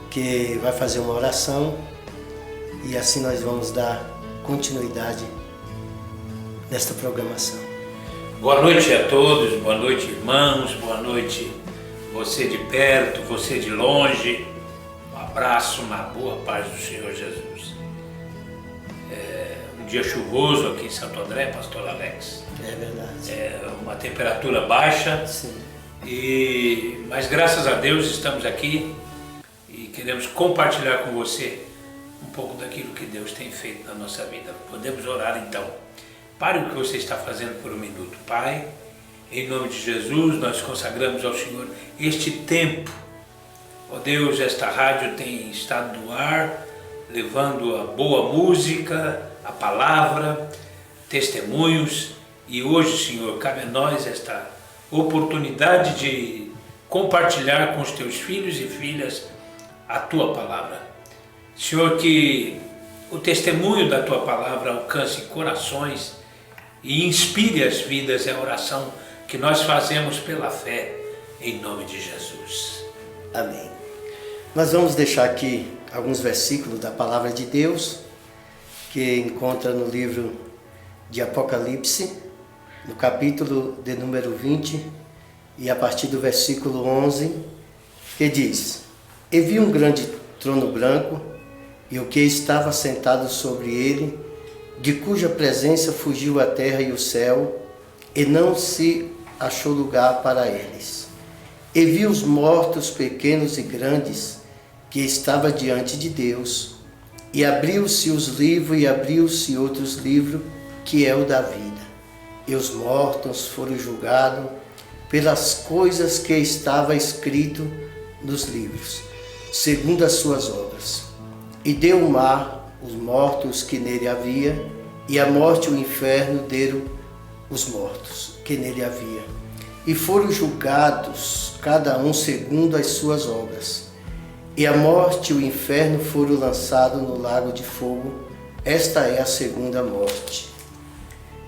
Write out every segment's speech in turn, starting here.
que vai fazer uma oração e assim nós vamos dar continuidade nesta programação. Boa noite a todos, boa noite irmãos, boa noite você de perto, você de longe. Um abraço, uma boa paz do Senhor Jesus. Um dia chuvoso aqui em Santo André, Pastor Alex. É verdade. Uma temperatura baixa. Sim. Mas graças a Deus estamos aqui e queremos compartilhar com você um pouco daquilo que Deus tem feito na nossa vida. Podemos orar então. Pare o que você está fazendo por um minuto. Pai, em nome de Jesus, nós consagramos ao Senhor este tempo. Ó Deus, esta rádio tem estado no ar, levando a boa música, a palavra, testemunhos. E hoje, Senhor, cabe a nós esta oportunidade de compartilhar com os teus filhos e filhas a tua palavra. Senhor, que o testemunho da tua palavra alcance corações e inspire as vidas. É a oração que nós fazemos pela fé, em nome de Jesus. Amém. Nós vamos deixar aqui alguns versículos da palavra de Deus que encontra no livro de Apocalipse, no capítulo de número 20 e a partir do versículo 11, que diz: E vi um grande trono branco e o que estava sentado sobre ele, de cuja presença fugiu a terra e o céu, e não se achou lugar para eles. E vi os mortos, pequenos e grandes, que estavam diante de Deus, e abriu-se os livros, e abriu-se outros livros, que é o da vida. E os mortos foram julgados pelas coisas que estava escrito nos livros, segundo as suas obras. E deu o mar os mortos que nele havia, e a morte e o inferno deram os mortos que nele havia. E foram julgados, cada um segundo as suas obras. E a morte e o inferno foram lançados no lago de fogo. Esta é a segunda morte.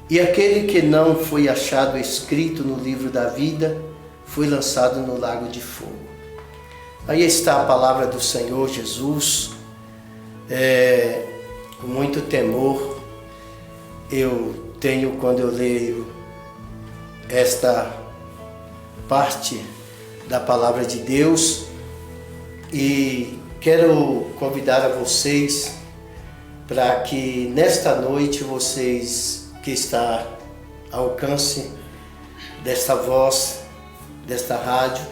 E aquele que não foi achado escrito no livro da vida, foi lançado no lago de fogo. Aí está a palavra do Senhor Jesus. Com muito temor eu tenho, quando eu leio esta parte da palavra de Deus, e quero convidar a vocês para que nesta noite vocês que está ao alcance desta voz, desta rádio,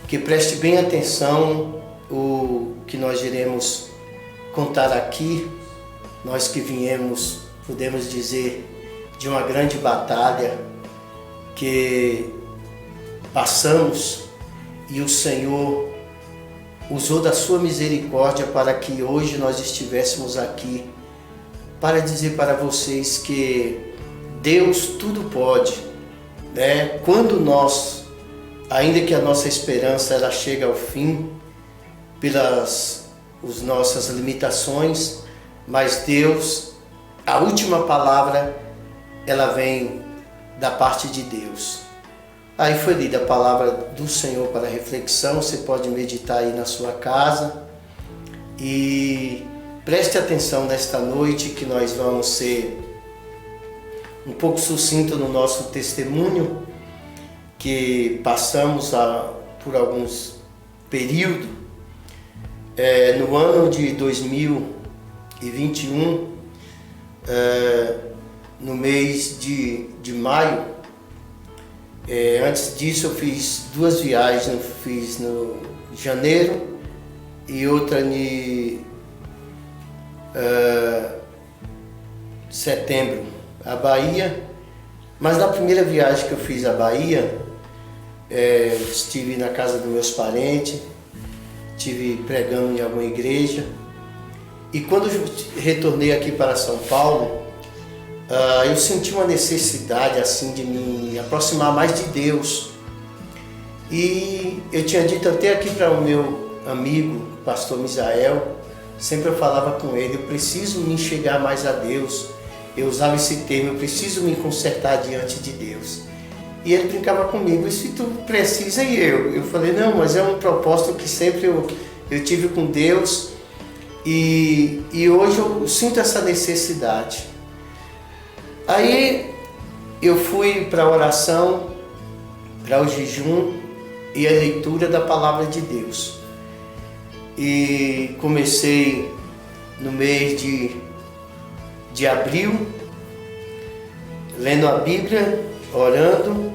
que preste bem atenção o que nós iremos contar aqui. Nós que viemos, podemos dizer, de uma grande batalha que passamos, e o Senhor usou da sua misericórdia para que hoje nós estivéssemos aqui, para dizer para vocês que Deus tudo pode, né? Quando nós, ainda que a nossa esperança ela chega ao fim pelas as nossas limitações, mas Deus, a última palavra, ela vem da parte de Deus. Aí foi lida a palavra do Senhor para reflexão. Você pode meditar aí na sua casa e preste atenção nesta noite, que nós vamos ser um pouco sucinto no nosso testemunho, que passamos por alguns períodos. No ano de 2021, no mês de maio, antes disso eu fiz duas viagens. Eu fiz no janeiro e outra em setembro, a Bahia. Mas na primeira viagem que eu fiz à Bahia, estive na casa dos meus parentes, estive pregando em alguma igreja, e quando eu retornei aqui para São Paulo, eu senti uma necessidade assim de me aproximar mais de Deus. E eu tinha dito até aqui para o meu amigo, pastor Misael, sempre eu falava com ele: eu preciso me enxergar mais a Deus. Eu usava esse termo: eu preciso me consertar diante de Deus. E ele brincava comigo: e se tu precisa, e eu? Eu falei: não, mas é um propósito que sempre eu tive com Deus e hoje eu sinto essa necessidade. Aí eu fui para a oração, para o jejum e a leitura da palavra de Deus. E comecei no mês de abril, lendo a Bíblia, orando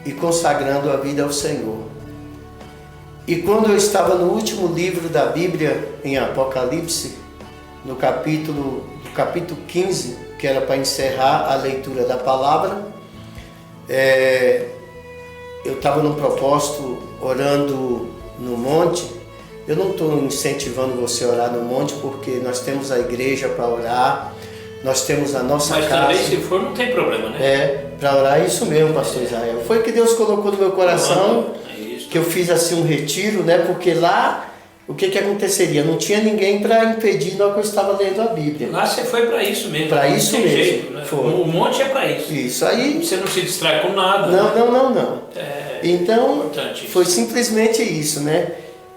e consagrando a vida ao Senhor. E quando eu estava no último livro da Bíblia, em Apocalipse, no capítulo 15, que era para encerrar a leitura da palavra, eu estava num propósito orando no monte. Eu não estou incentivando você a orar no monte, porque nós temos a igreja para orar, nós temos a nossa casa. Mas também, se for, não tem problema, né? Para orar é isso mesmo, pastor Israel. Foi o que Deus colocou no meu coração, que eu fiz assim um retiro, né? Porque lá, o que aconteceria? Não tinha ninguém para impedir na hora que eu estava lendo a Bíblia. Lá você foi para isso mesmo. Para isso mesmo. Jeito, né? O monte é para isso. Isso aí. Você não se distrai com nada. Não. Então, foi simplesmente isso, né?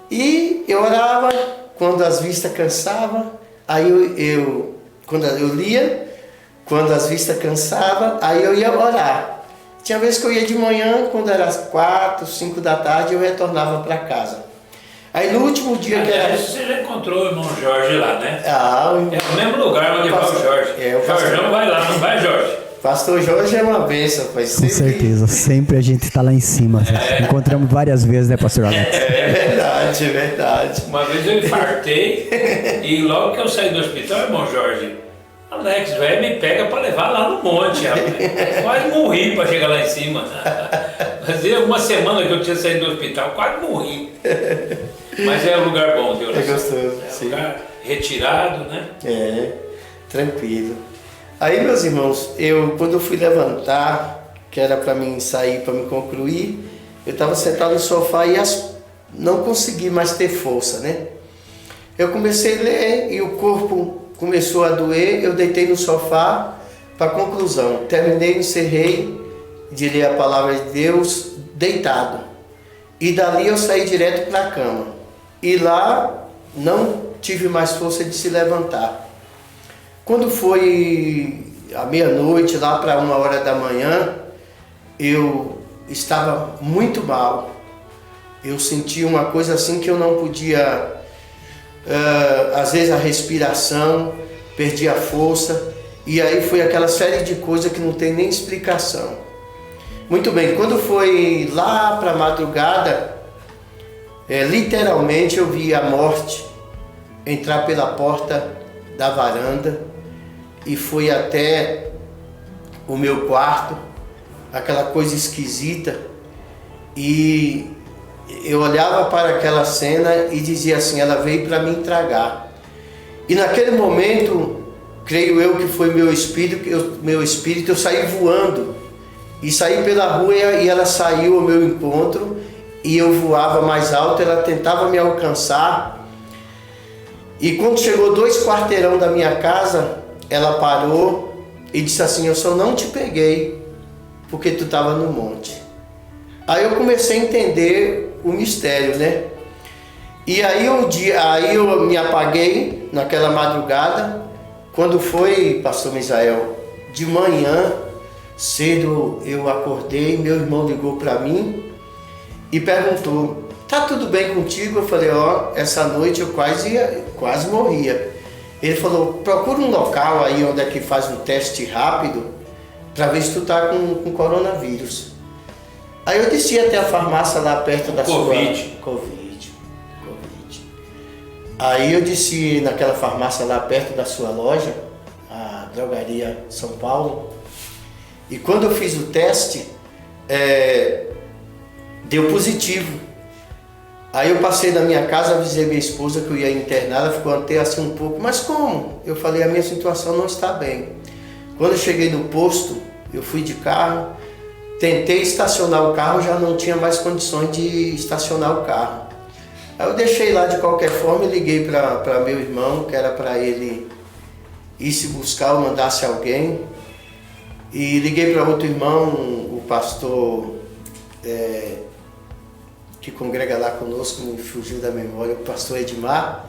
E eu orava quando as vistas cansavam, aí quando eu lia, quando as vistas cansavam, aí eu ia orar. Tinha vezes que eu ia de manhã, quando era 4, 5 da tarde, eu retornava para casa. Aí no último dia que era... Você já encontrou o irmão Jorge lá, né? É o mesmo lugar onde vai o Jorge. O Jorge vai lá, não vai, Jorge? Pastor Jorge é uma bênção, pai. Com certeza, sempre a gente está lá em cima. Encontramos várias vezes, né, pastor Alex? É verdade. Uma vez eu infartei e logo que eu saí do hospital, irmão Jorge, Alex, velho, me pega para levar lá no monte, rapaz. Quase morri para chegar lá em cima. Fazia uma semana que eu tinha saído do hospital, quase morri. Mas é um lugar bom de oração. É gostoso. É um lugar retirado, né? Tranquilo. Aí, meus irmãos, quando eu fui levantar, que era para mim sair, para me concluir, eu estava sentado no sofá e não consegui mais ter força, né? Eu comecei a ler e o corpo começou a doer, eu deitei no sofá para conclusão. Terminei, encerrei de ler a palavra de Deus deitado. E dali eu saí direto para a cama. E lá não tive mais força de se levantar. Quando foi à meia-noite, lá para 1h da manhã, eu estava muito mal. Eu senti uma coisa assim que eu não podia, às vezes a respiração, perdi a força, e aí foi aquela série de coisas que não tem nem explicação. Muito bem, quando foi lá para a madrugada, literalmente eu vi a morte entrar pela porta da varanda e foi até o meu quarto, aquela coisa esquisita, e eu olhava para aquela cena e dizia assim, ela veio para me tragar. E naquele momento, creio eu que foi meu espírito, eu saí voando, e saí pela rua e ela saiu ao meu encontro, e eu voava mais alto, ela tentava me alcançar, e quando chegou 2 quarteirão da minha casa, ela parou e disse assim, eu só não te peguei porque tu estava no monte. Aí eu comecei a entender o mistério, né? E aí eu me apaguei naquela madrugada. Quando foi, pastor Misael, de manhã, cedo eu acordei, meu irmão ligou para mim e perguntou, tá tudo bem contigo? Eu falei, essa noite eu quase morria. Ele falou, procura um local aí onde é que faz um teste rápido para ver se tu tá com coronavírus. Aí eu desci até a farmácia lá perto da Covid. Covid. Aí eu desci naquela farmácia lá perto da sua loja, a Drogaria São Paulo, e quando eu fiz o teste, deu positivo. Aí eu passei na minha casa, avisei minha esposa que eu ia internar, ela ficou até assim um pouco, mas como? Eu falei, a minha situação não está bem. Quando eu cheguei no posto, eu fui de carro, tentei estacionar o carro, já não tinha mais condições de estacionar o carro. Aí eu deixei lá de qualquer forma e liguei para meu irmão, que era para ele ir se buscar ou mandasse alguém. E liguei para outro irmão, o pastor... que congrega lá conosco, me fugiu da memória, o pastor Edmar.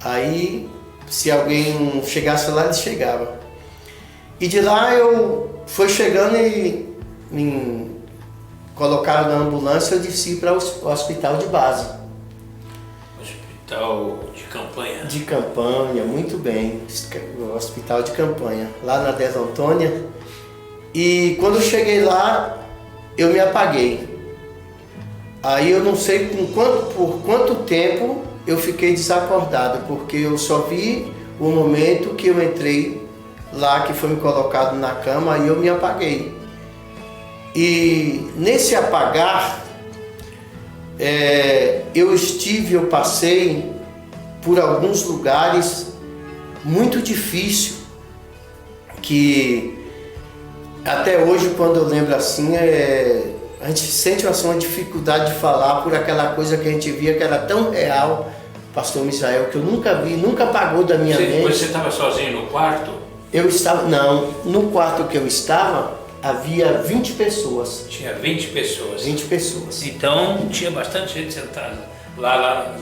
Aí, se alguém chegasse lá, ele chegava. E de lá eu fui chegando e me colocaram na ambulância, eu desci para o hospital de base. Hospital de campanha? De campanha, muito bem. O hospital de campanha, lá na Desa Antônia. E quando eu cheguei lá, eu me apaguei. Aí eu não sei por quanto tempo eu fiquei desacordado, porque eu só vi o momento que eu entrei lá, que foi me colocado na cama, aí eu me apaguei. E nesse apagar, eu passei por alguns lugares muito difíceis, que até hoje, quando eu lembro assim, a gente sente uma dificuldade de falar por aquela coisa que a gente via que era tão real, pastor Misael, que eu nunca vi, nunca apagou da minha mente. Você estava sozinho no quarto? Não, no quarto que eu estava, havia 20 pessoas. Tinha 20 pessoas? 20 pessoas. Então tinha bastante gente sentada lá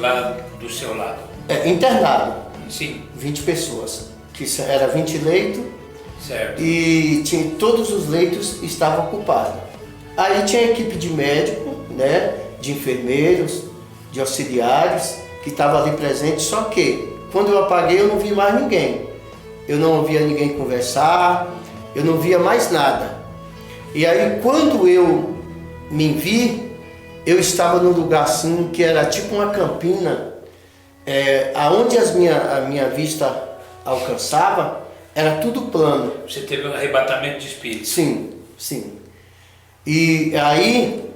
do seu lado? Internado. Sim. 20 pessoas, que era 20 leitos. Certo. E todos os leitos estavam ocupados. Aí tinha equipe de médico, né, de enfermeiros, de auxiliares, que estavam ali presentes, só que quando eu apaguei eu não vi mais ninguém. Eu não ouvia ninguém conversar, eu não via mais nada. E aí quando eu me vi, eu estava num lugar assim, que era tipo uma campina, aonde a minha vista alcançava, era tudo plano. Você teve um arrebatamento de espírito? Sim, sim. E aí,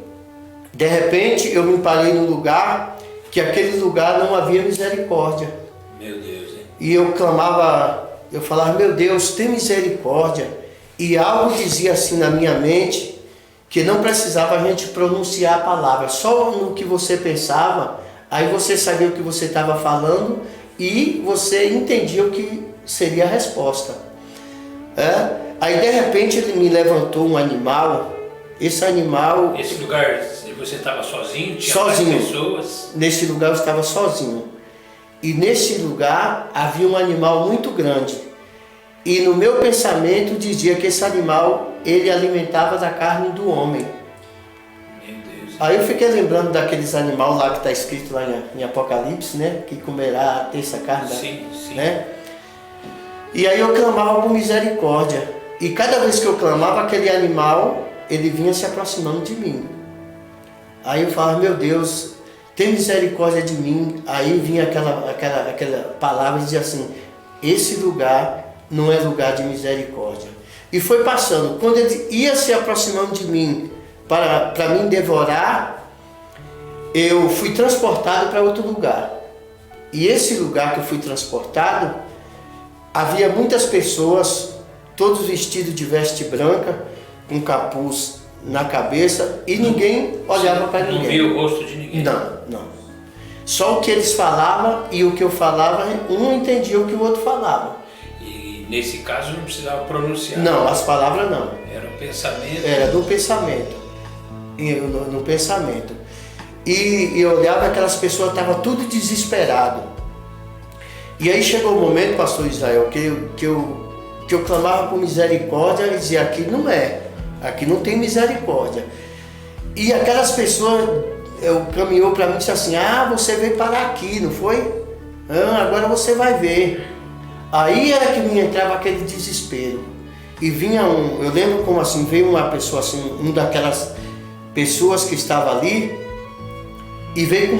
de repente, eu me parei num lugar que aquele lugar não havia misericórdia. Meu Deus, hein? E eu clamava, eu falava, meu Deus, tem misericórdia. E algo dizia assim na minha mente, que não precisava a gente pronunciar a palavra, só no que você pensava, aí você sabia o que você estava falando e você entendia o que seria a resposta. Aí de repente ele me levantou um animal. Esse animal... Esse lugar você estava sozinho? Tinha sozinho. Mais pessoas? Nesse lugar eu estava sozinho. E nesse lugar havia um animal muito grande. E no meu pensamento dizia que esse animal, ele alimentava da carne do homem. Meu Deus. Aí eu fiquei lembrando daqueles animais lá que está escrito lá em Apocalipse, né? Que comerá a terça carne. Sim, sim. Né? E aí eu clamava por misericórdia. E cada vez que eu clamava, aquele animal, ele vinha se aproximando de mim. Aí eu falava, meu Deus, tem misericórdia de mim. Aí vinha aquela palavra e dizia assim, esse lugar não é lugar de misericórdia. E foi passando. Quando ele ia se aproximando de mim para me devorar, eu fui transportado para outro lugar. E esse lugar que eu fui transportado, havia muitas pessoas, todos vestidos de veste branca, com capuz na cabeça, e ninguém olhava para ninguém. Não via o rosto de ninguém? Não. Só o que eles falavam e o que eu falava, um não entendia o que o outro falava. E nesse caso não precisava pronunciar? Não, as palavras não. Era o pensamento? Era do pensamento. No pensamento. E eu olhava, aquelas pessoas estavam tudo desesperado. E aí chegou o momento, pastor Israel, que eu clamava por misericórdia e dizia, aqui não é, aqui não tem misericórdia. E aquelas pessoas caminhou para mim e disse assim, você veio parar aqui, não foi? Agora você vai ver. Aí era que me entrava aquele desespero. E vinha eu lembro como assim, veio uma pessoa assim, uma daquelas pessoas que estava ali, e veio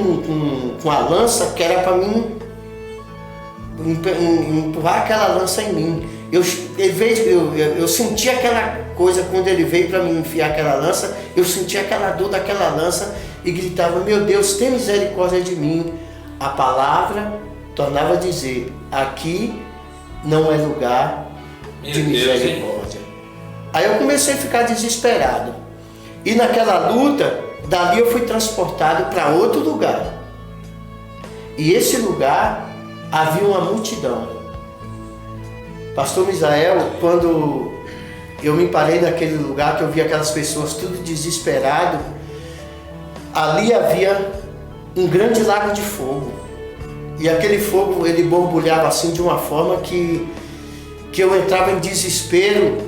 com a lança que era para mim empurrar aquela lança em mim. Eu senti aquela coisa quando ele veio para me enfiar aquela lança, eu senti aquela dor daquela lança e gritava, meu Deus, tem misericórdia de mim. A palavra tornava a dizer, aqui não é lugar de misericórdia. Aí eu comecei a ficar desesperado. E naquela luta, dali eu fui transportado para outro lugar. E esse lugar havia uma multidão. Pastor Misael, quando eu me parei naquele lugar, que eu vi aquelas pessoas tudo desesperado, ali havia um grande lago de fogo. E aquele fogo, ele borbulhava assim de uma forma que eu entrava em desespero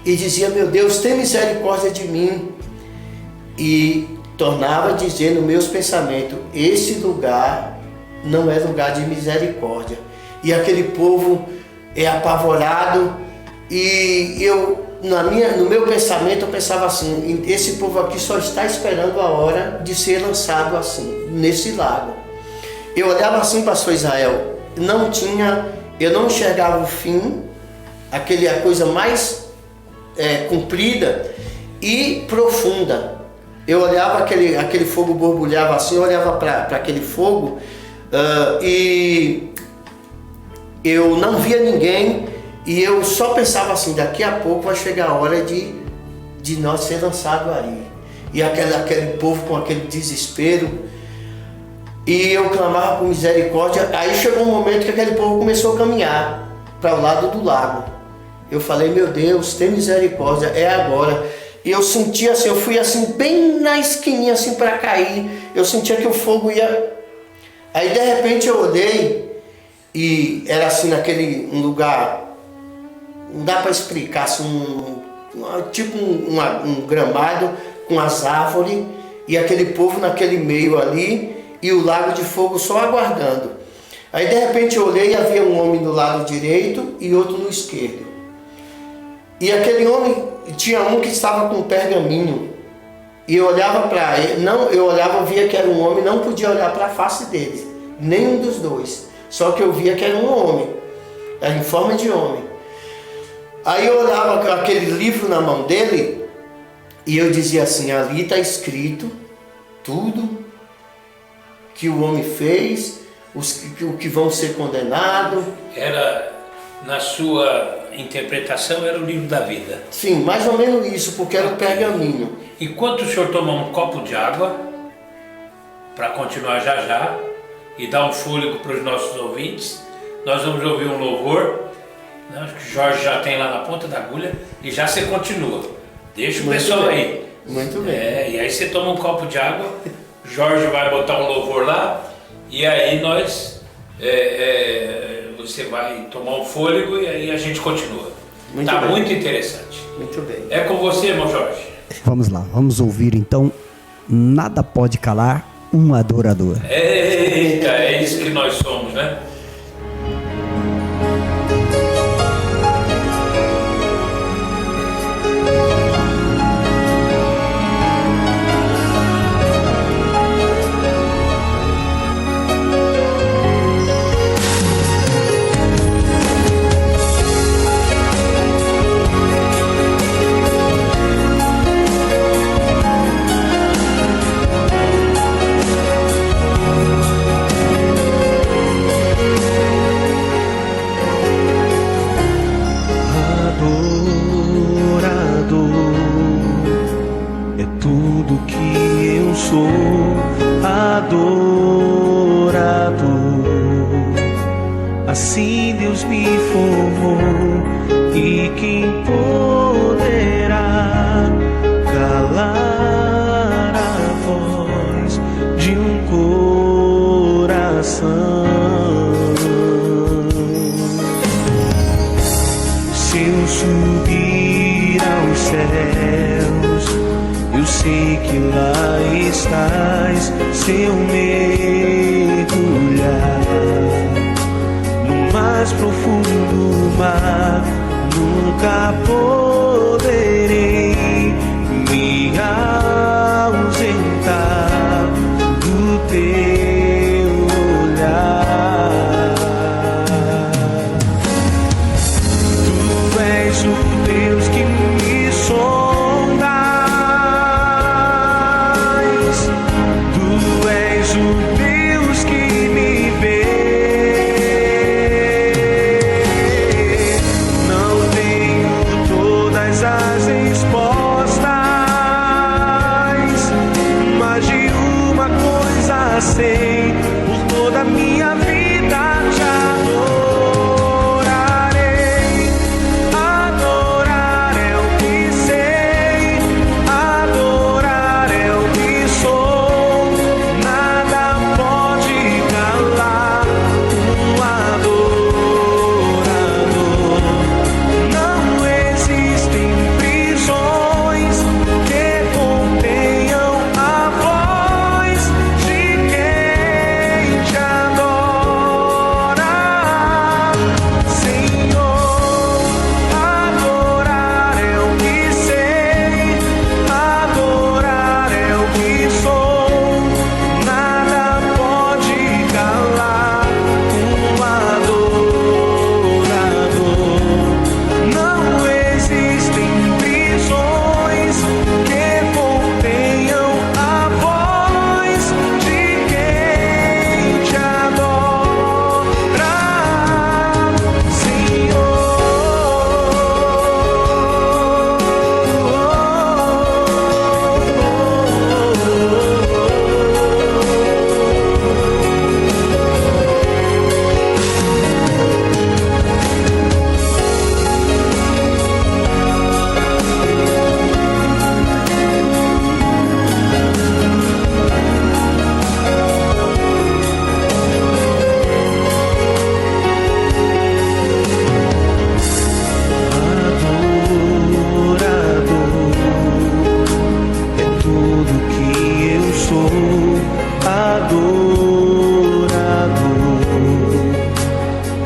e dizia: meu Deus, tem misericórdia de mim. E tornava a dizer nos meus pensamentos: esse lugar não é lugar de misericórdia. E aquele povo é apavorado, e eu, no meu pensamento, eu pensava assim: esse povo aqui só está esperando a hora de ser lançado assim, nesse lago. Eu olhava assim, pastor Israel, eu não enxergava o fim, a coisa mais comprida e profunda. Eu olhava aquele fogo borbulhava assim, eu olhava para aquele fogo e eu não via ninguém, e eu só pensava assim: daqui a pouco vai chegar a hora de nós ser lançado aí. E aquele povo com aquele desespero, e eu clamava por misericórdia. Aí chegou um momento que aquele povo começou a caminhar para o lado do lago. Eu falei: meu Deus, tem misericórdia, é agora. E eu sentia assim, eu fui assim bem na esquininha assim para cair. Eu sentia que o fogo ia. Aí de repente eu olhei e era assim um lugar, não dá para explicar, assim, tipo um gramado com as árvores e aquele povo naquele meio ali e o lago de fogo só aguardando. Aí de repente eu olhei e havia um homem do lado direito e outro no esquerdo. E aquele homem, tinha um que estava com um pergaminho, e eu olhava para ele, eu via que era um homem, não podia olhar para a face dele, nenhum dos dois, só que eu via que era um homem, era em forma de homem. Aí eu olhava aquele livro na mão dele e eu dizia assim: ali está escrito tudo que o homem fez, o que vão ser condenados. Era, na sua interpretação, era o livro da vida. Sim, mais ou menos isso, porque era o pergaminho. Enquanto o senhor toma um copo de água, para continuar já, e dar um fôlego para os nossos ouvintes, nós vamos ouvir um louvor, né? Acho que o Jorge já tem lá na ponta da agulha, e já você continua. Deixa o pessoal aí. Muito bem. E aí você toma um copo de água, Jorge vai botar um louvor lá, e aí você vai tomar um fôlego e aí a gente continua. Está muito interessante. Muito bem. É com você, irmão Jorge. Vamos lá, vamos ouvir então Nada Pode Calar um Adorador. Eita, é isso que nós somos, né? Assim Deus me formou, e quem poderá calar a voz de um coração? Se eu subir aos céus, eu sei que lá estás. Se eu mergulhar mais profundo mar, nunca poderei me ausentar do teu olhar. Tu és o Deus que me sondas, tu és o Deus que me vê.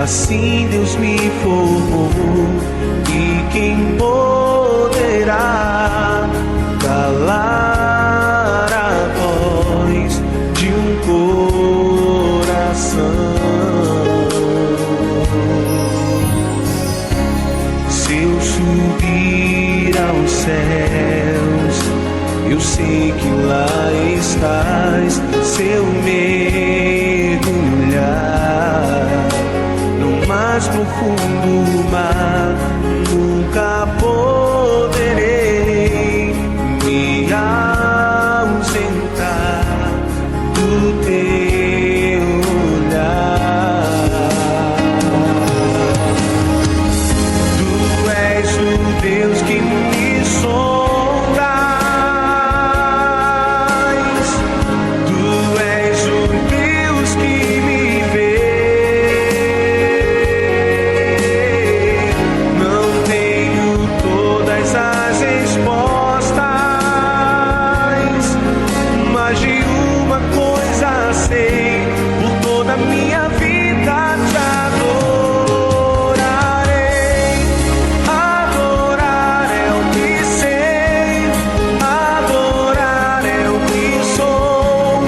assim Deus me formou. E quem poderá calar a voz de um coração? Se eu subir aos céus, eu sei que lá estás. Se eu mergulhar no mais profundo mar, nunca poderei me ausentar do teu olhar. Tu és o Deus que me sondas, tu és o Deus que me vê. Não tenho todas as respostas, mas de uma coisa sei: por toda a minha vida te adorarei. Adorar é o que sei, adorar é o que sou.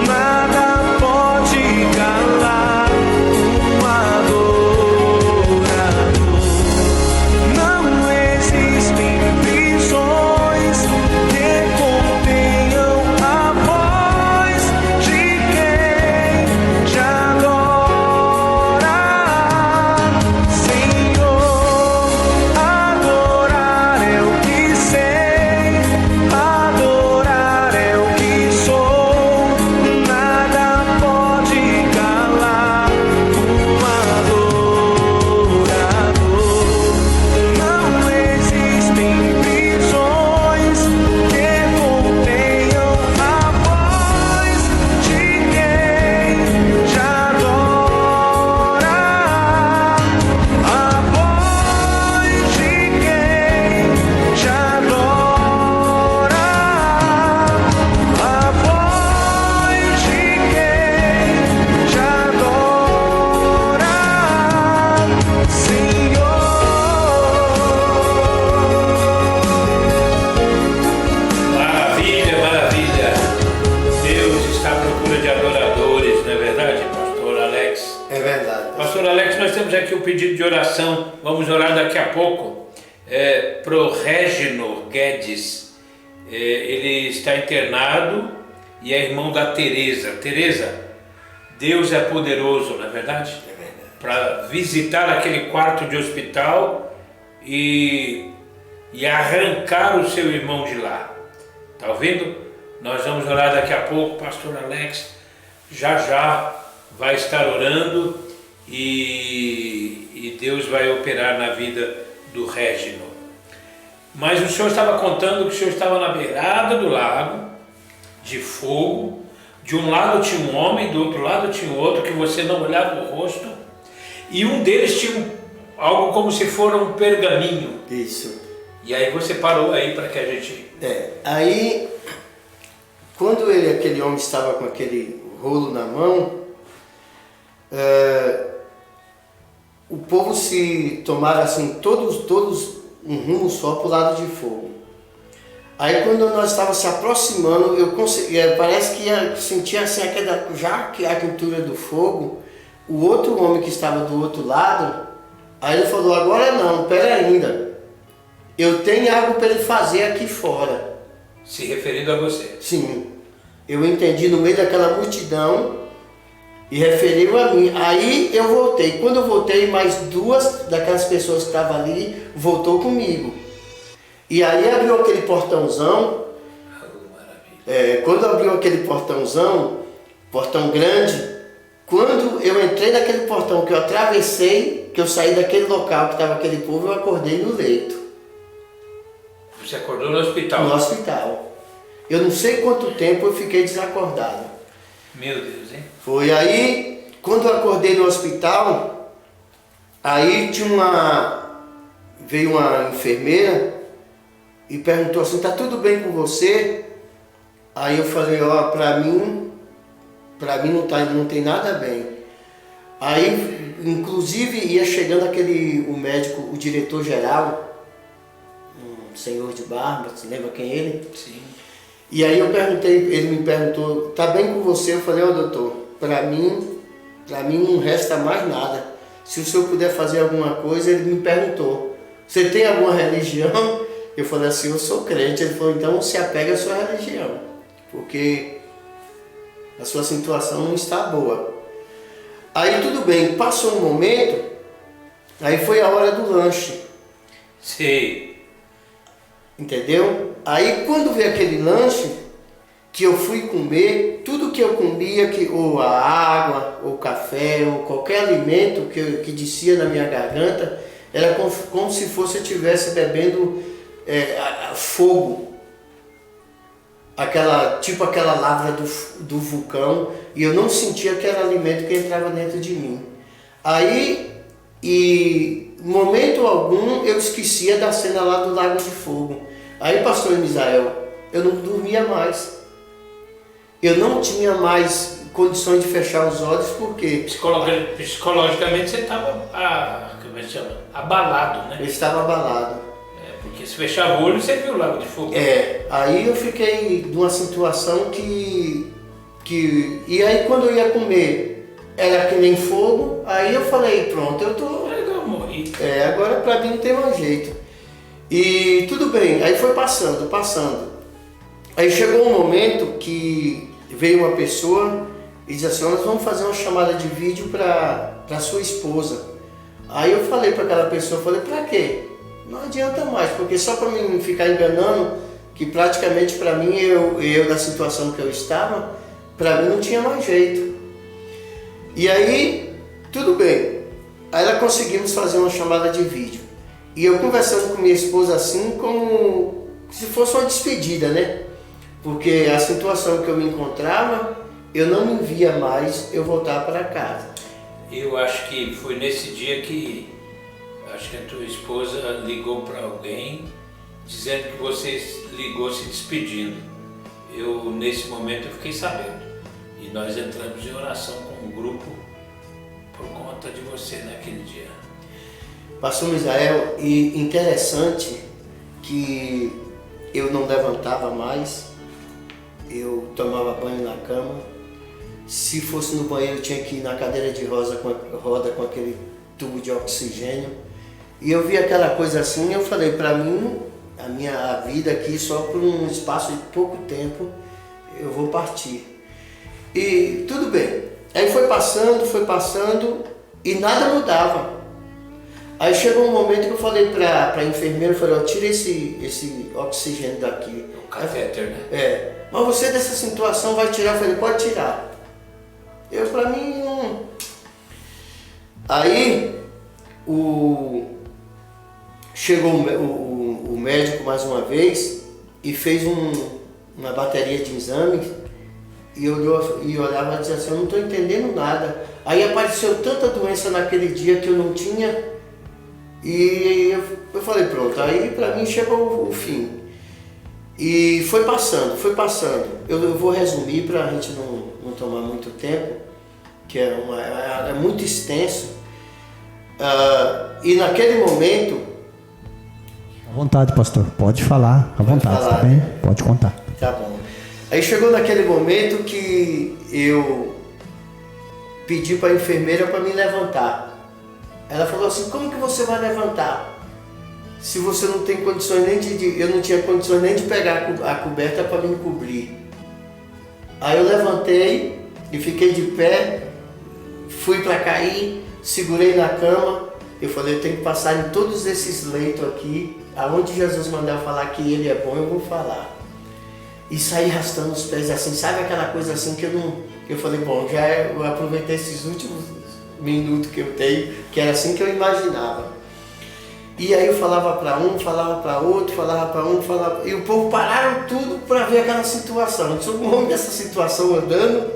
Nada pode calar um adorador. Não existem prisões que contenham a voz de quem te adora, Senhor. Adorar é o que sei, adorar é o que sou. Nada pode calar um adorador. Não existem prisões que contenham a voz de quem te adora, a voz de quem te adora, a voz de quem te adora, Senhor. Maravilha, maravilha. Deus está à procura de adoradores, não é verdade, pastor Alex? É verdade. Pastor Alex, nós temos aqui o pedido de oração. Vamos orar daqui a pouco pro Reginor Guedes. Ele está internado e é irmão da Teresa. Teresa, Deus é poderoso, não é verdade? É verdade. Para visitar aquele quarto de hospital e arrancar o seu irmão de lá. Está ouvindo? Nós vamos orar daqui a pouco. Pastor Alex já vai estar orando e Deus vai operar na vida do Reginor. Mas o senhor estava contando que o senhor estava na beirada do lago de fogo. De um lado tinha um homem, do outro lado tinha outro, que você não olhava o rosto. E um deles tinha algo como se fosse um pergaminho. Isso. E aí você parou aí para que a gente... Aí, quando aquele homem estava com aquele rolo na mão, o povo se tomaram assim, todos um rumo só para o lado de fogo. Aí quando nós estávamos se aproximando, eu consegui, parece que sentia assim, já que a altura do fogo, o outro homem que estava do outro lado, aí ele falou: agora não, pera ainda, eu tenho algo para ele fazer aqui fora. Se referindo a você. Sim, eu entendi no meio daquela multidão e referiu a mim. Aí eu voltei. Quando eu voltei, mais duas daquelas pessoas que estavam ali voltou comigo. E aí abriu aquele portãozão. Quando abriu aquele portãozão, portão grande, quando eu entrei naquele portão, que eu atravessei, que eu saí daquele local que estava aquele povo, eu acordei no leito. Você acordou no hospital? No hospital. Eu não sei quanto tempo eu fiquei desacordado. Meu Deus, hein? Foi aí, quando eu acordei no hospital, aí veio uma enfermeira e perguntou assim: tá tudo bem com você? Aí eu falei: ó, pra mim não tem nada bem. Aí inclusive ia chegando o médico, o diretor-geral, um senhor de barba, você lembra quem é ele? Sim. E aí ele me perguntou, tá bem com você? Eu falei, doutor, para mim não resta mais nada. Se o senhor puder fazer alguma coisa, ele me perguntou, você tem alguma religião? Eu falei assim, eu sou crente. Ele falou, então se apega à sua religião, porque a sua situação não está boa. Aí tudo bem, passou um momento, aí foi a hora do lanche. Sei. Entendeu? Aí quando veio aquele lanche, que eu fui comer, tudo que eu comia, ou a água, ou café, ou qualquer alimento que descia na minha garganta, era como se fosse eu estivesse bebendo fogo. Tipo aquela lavra do vulcão, e eu não sentia aquele alimento que entrava dentro de mim. Aí, em momento algum, eu esquecia da cena lá do Lago de Fogo. Aí, pastor Misael, eu não dormia mais. Eu não tinha mais condições de fechar os olhos, porque... Psicologicamente você estava, como é que chama? Abalado, né? Eu estava abalado. Porque se fechava o olho, você viu o Lago de Fogo. Aí eu fiquei numa situação que... E aí quando eu ia comer, era que nem fogo, aí eu falei, pronto, eu tô... Eu morri. Agora pra mim não tem mais jeito. E tudo bem, aí foi passando. Aí chegou um momento que veio uma pessoa e disse assim, nós vamos fazer uma chamada de vídeo para sua esposa. Aí eu falei para aquela pessoa, para quê? Não adianta mais, porque só para mim ficar enganando, que praticamente para mim, eu da situação que eu estava, para mim não tinha mais jeito. E aí, tudo bem. Aí nós conseguimos fazer uma chamada de vídeo. E eu conversando com minha esposa assim, como se fosse uma despedida, né? Porque a situação que eu me encontrava, eu não me via mais eu voltar para casa. Eu acho que foi nesse dia que acho que a tua esposa ligou para alguém dizendo que você ligou se despedindo. Nesse momento eu fiquei sabendo. E nós entramos em oração com um grupo por conta de você naquele dia. Pastor Misael, e interessante que eu não levantava mais, eu tomava banho na cama. Se fosse no banheiro, eu tinha que ir na cadeira de roda com aquele tubo de oxigênio. E eu vi aquela coisa assim, e eu falei, para mim, a minha vida aqui, só por um espaço de pouco tempo, eu vou partir. E tudo bem. Aí foi passando, e nada mudava. Aí chegou um momento que eu falei para a enfermeira, eu falei, tira esse oxigênio daqui. O catéter, né? Mas você dessa situação vai tirar? Eu falei, pode tirar. Para mim, não. Aí, chegou o médico mais uma vez e fez uma bateria de exames e olhava e dizia assim, eu não estou entendendo nada. Aí apareceu tanta doença naquele dia que eu não tinha e eu falei, pronto, aí para mim chegou o fim. E foi passando. Eu vou resumir para a gente não tomar muito tempo, que é muito extenso. E naquele momento... À vontade, pastor. Pode falar. À vontade, tá bem? Pode contar. Tá bom. Aí chegou naquele momento que eu pedi para a enfermeira para me levantar. Ela falou assim, como que você vai levantar? Se você não tem condições nem eu não tinha condições nem de pegar a coberta para me cobrir. Aí eu levantei e fiquei de pé, fui para cair, segurei na cama. Eu falei, eu tenho que passar em todos esses leitos aqui, aonde Jesus mandar eu falar que Ele é bom, eu vou falar. E saí arrastando os pés assim, sabe aquela coisa assim que eu falei, bom, eu aproveitei esses últimos minutos que eu tenho, que era assim que eu imaginava. E aí eu falava para um, falava para outro, e o povo pararam tudo para ver aquela situação. Eu sou um homem dessa situação andando.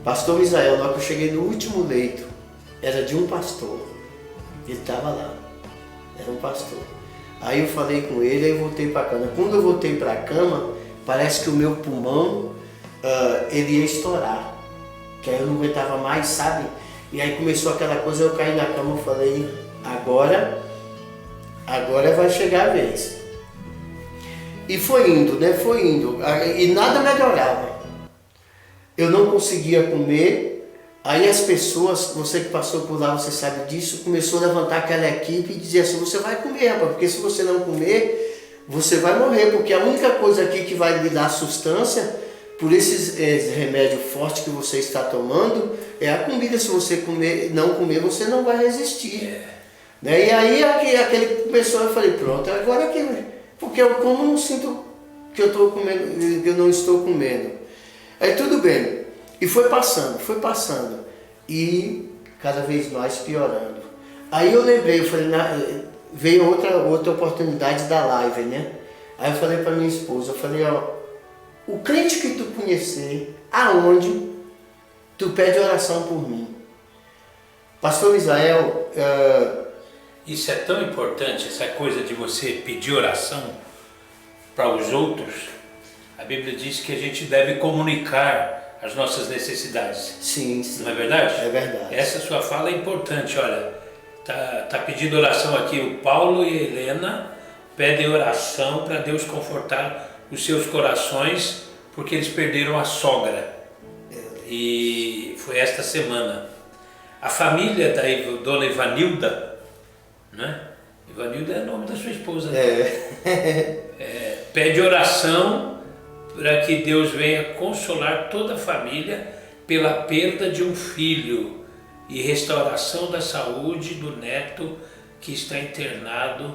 Pastor Misael, na hora que eu cheguei no último leito, era de um pastor. Ele estava lá, era um pastor. Aí eu falei com ele, aí eu voltei para a cama. Quando eu voltei para a cama, parece que o meu pulmão, ele ia estourar. Que aí eu não aguentava mais, sabe? E aí começou aquela coisa, eu caí na cama e falei, agora vai chegar a vez. E foi indo, né? Foi indo. E nada melhorava. Eu não conseguia comer. Aí as pessoas, você que passou por lá, você sabe disso, começou a levantar aquela equipe e dizer assim, você vai comer, rapaz, porque se você não comer, você vai morrer, porque a única coisa aqui que vai lhe dar sustância, por esses remédios fortes que você está tomando, é a comida. Se você não comer, você não vai resistir. Né? E aí aquele começou, eu falei, pronto, agora aqui, porque eu como não sinto que eu estou comendo, que eu não estou comendo. Aí tudo bem. E foi passando, e cada vez mais piorando. Aí eu lembrei, eu falei, veio outra oportunidade da live, né? Aí eu falei para minha esposa, eu falei, ó, o crente que tu conhecer, aonde, tu pede oração por mim. Pastor Israel... Isso é tão importante, essa coisa de você pedir oração para os outros. A Bíblia diz que a gente deve comunicar as nossas necessidades. Sim. Não é verdade? É verdade. Essa sua fala é importante, olha. Tá pedindo oração aqui, o Paulo e a Helena pedem oração para Deus confortar os seus corações, porque eles perderam a sogra. E foi esta semana. A família da dona Ivanilda, né? Ivanilda é o nome da sua esposa, né? Pede oração para que Deus venha consolar toda a família pela perda de um filho e restauração da saúde do neto que está internado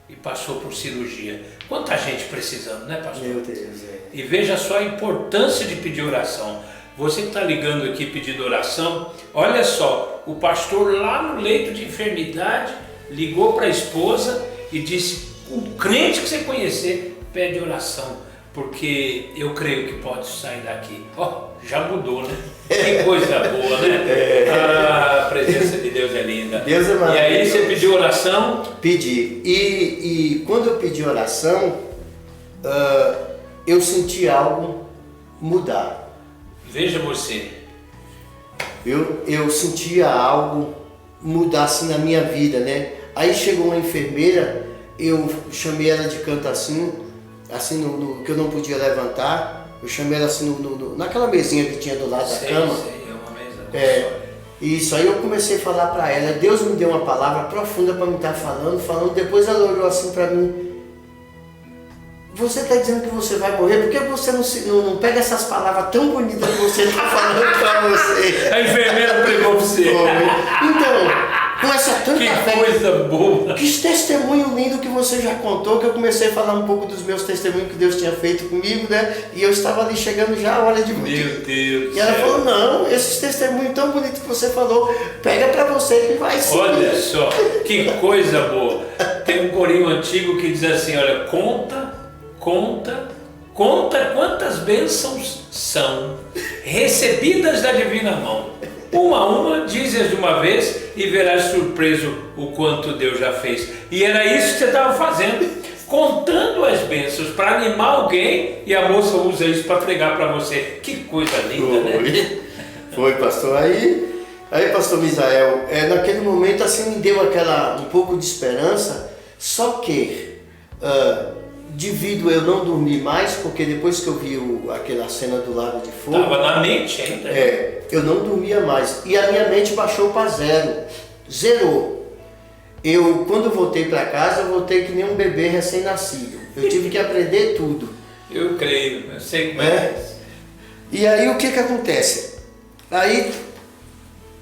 e passou por cirurgia. Quanta gente precisando, né, pastor? Meu Deus, E veja só a importância de pedir oração. Você que está ligando aqui pedindo oração, olha só, o pastor lá no leito de enfermidade ligou para a esposa e disse, o crente que você conhecer pede oração. Porque eu creio que pode sair daqui. Já mudou, né? Que coisa boa, né? A presença de Deus é linda. Deus é maravilhoso. E aí você pediu oração? Pedi. E quando eu pedi oração, eu senti algo mudar. Veja você. Eu sentia algo mudar assim na minha vida, né? Aí chegou uma enfermeira, eu chamei ela de canto assim que eu não podia levantar, eu chamei ela assim naquela mesinha que tinha do lado da cama. É uma mesa. Isso, aí eu comecei a falar para ela, Deus me deu uma palavra profunda para me estar falando, depois ela olhou assim para mim, você está dizendo que você vai morrer, por que você não pega essas palavras tão bonitas que você está falando para você? A enfermeira pregou para você. Então, com essa tanta fé, que coisa boa! Que testemunho lindo que você já contou, que eu comecei a falar um pouco dos meus testemunhos que Deus tinha feito comigo, né? E eu estava ali chegando já a hora de morrer. Meu Deus! E ela falou, não, esses testemunhos tão bonitos que você falou, pega pra você que vai ser. Olha só, que coisa boa! Tem um corinho antigo que diz assim, olha, conta quantas bênçãos são recebidas da divina mão. Uma a uma, dize-as de uma vez e verás surpreso o quanto Deus já fez. E era isso que você estava fazendo, contando as bênçãos para animar alguém, e a moça usa isso para pregar para você. Que coisa linda, né? Foi, pastor. Aí pastor Misael, naquele momento assim me deu um pouco de esperança, só que devido eu não dormir mais, porque depois que eu vi aquela cena do Lago de Fogo... Estava na mente ainda. Eu não dormia mais. E a minha mente baixou para zerou. Quando eu voltei para casa, eu voltei que nem um bebê recém-nascido. Eu tive que aprender tudo. Eu creio, eu sei como é. E aí o que acontece? Aí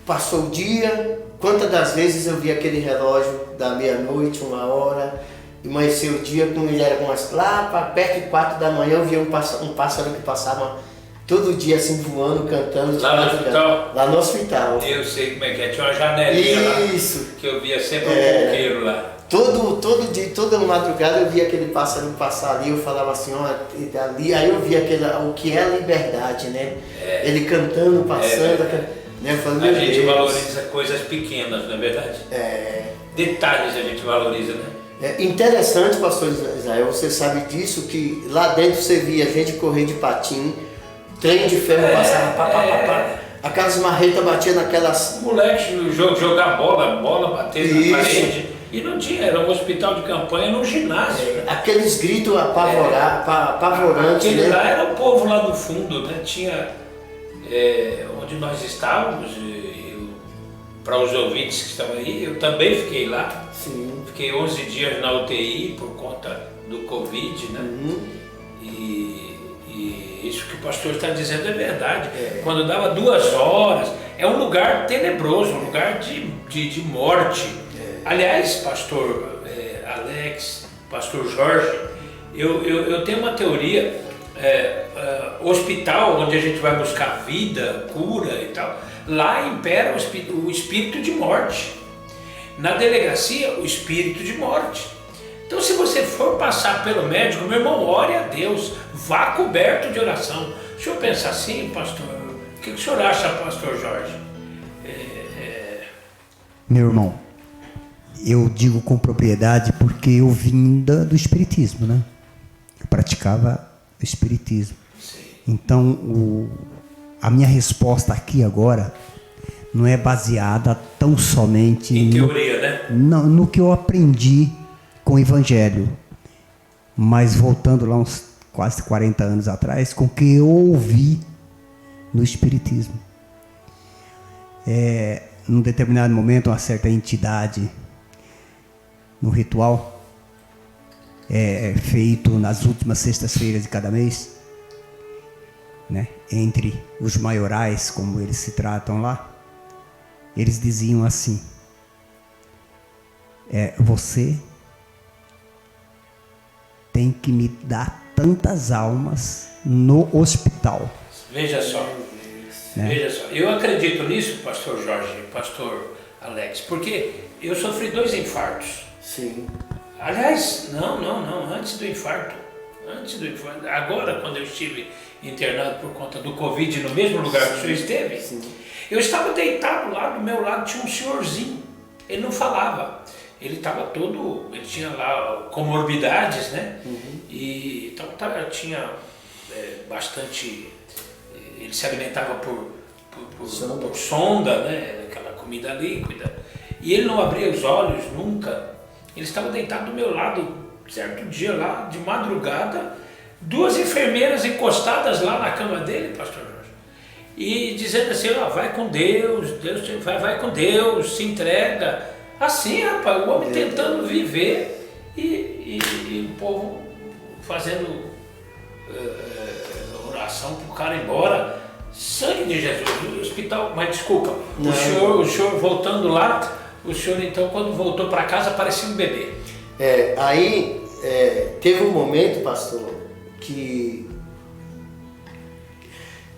passou o dia, quantas das vezes eu vi aquele relógio da meia-noite, 1h, e amanheceu o dia, quando ele era lá para perto de 4 da manhã, eu via um pássaro que passava todo dia assim voando, cantando. Lá no hospital? Lá no hospital. Eu sei como é que é, tinha uma janelinha lá, que eu via sempre um coqueiro lá. Todo dia, toda madrugada eu via aquele pássaro passar ali, eu falava assim, ó, ali, aí eu via o que é a liberdade, né? Ele cantando, passando, né? Falando, a gente valoriza coisas pequenas, não é verdade? Detalhes a gente valoriza, né? É interessante, pastor Israel, você sabe disso, que lá dentro você via gente correr de patim, trem de ferro passava, pá. aquelas marretas batiam naquelas... Moleque jogar bola bater Isso. na parede. E não tinha, era um hospital de campanha no ginásio. Né? Aqueles gritos apavorantes, Aquele né? lá era o povo lá do fundo, né? Tinha onde nós estávamos, para os ouvintes que estão aí, eu também fiquei lá. Sim. Fiquei 11 dias na UTI por conta do Covid, né? E isso que o pastor está dizendo é verdade. Quando dava 2 horas, é um lugar tenebroso, um lugar de morte. Aliás, pastor Alex, pastor Jorge, eu tenho uma teoria, hospital onde a gente vai buscar vida, cura e tal, lá impera o espírito de morte. Na delegacia, o espírito de morte. Então, se você for passar pelo médico, meu irmão, ore a Deus, vá coberto de oração. O senhor pensa assim, pastor? O que o senhor acha, pastor Jorge? Meu irmão, eu digo com propriedade porque eu vim do espiritismo, né? Eu praticava o espiritismo. Sim. Então, a minha resposta aqui agora não é baseada tão somente em teoria, né? No que eu aprendi com o Evangelho, mas voltando lá uns quase 40 anos atrás, com o que eu ouvi no Espiritismo. Num determinado momento, uma certa entidade, no ritual, feito nas últimas sextas-feiras de cada mês, né, entre os maiorais, como eles se tratam lá, eles diziam assim: você tem que me dar tantas almas no hospital. Veja só, veja só. Eu acredito nisso, pastor Jorge, pastor Alex, porque eu sofri 2 infartos. Sim. Aliás, não, antes do infarto. Agora, quando eu estive internado por conta do Covid no mesmo lugar que o senhor esteve, eu estava deitado lá, do meu lado tinha um senhorzinho. Ele não falava. Ele tinha lá comorbidades, né? E então tinha bastante. Ele se alimentava por sonda, né? Aquela comida líquida. E ele não abria os olhos nunca. Ele estava deitado do meu lado, certo dia lá, de madrugada, 2 enfermeiras encostadas lá na cama dele, pastor Jorge, e dizendo assim: vai com Deus, vai com Deus, se entrega. Assim, rapaz, o homem tentando viver e o povo fazendo oração para o cara ir embora. Sangue de Jesus, no hospital. Mas desculpa, o senhor voltando lá, o senhor então, quando voltou para casa, parecia um bebê. Aí teve um momento, pastor, que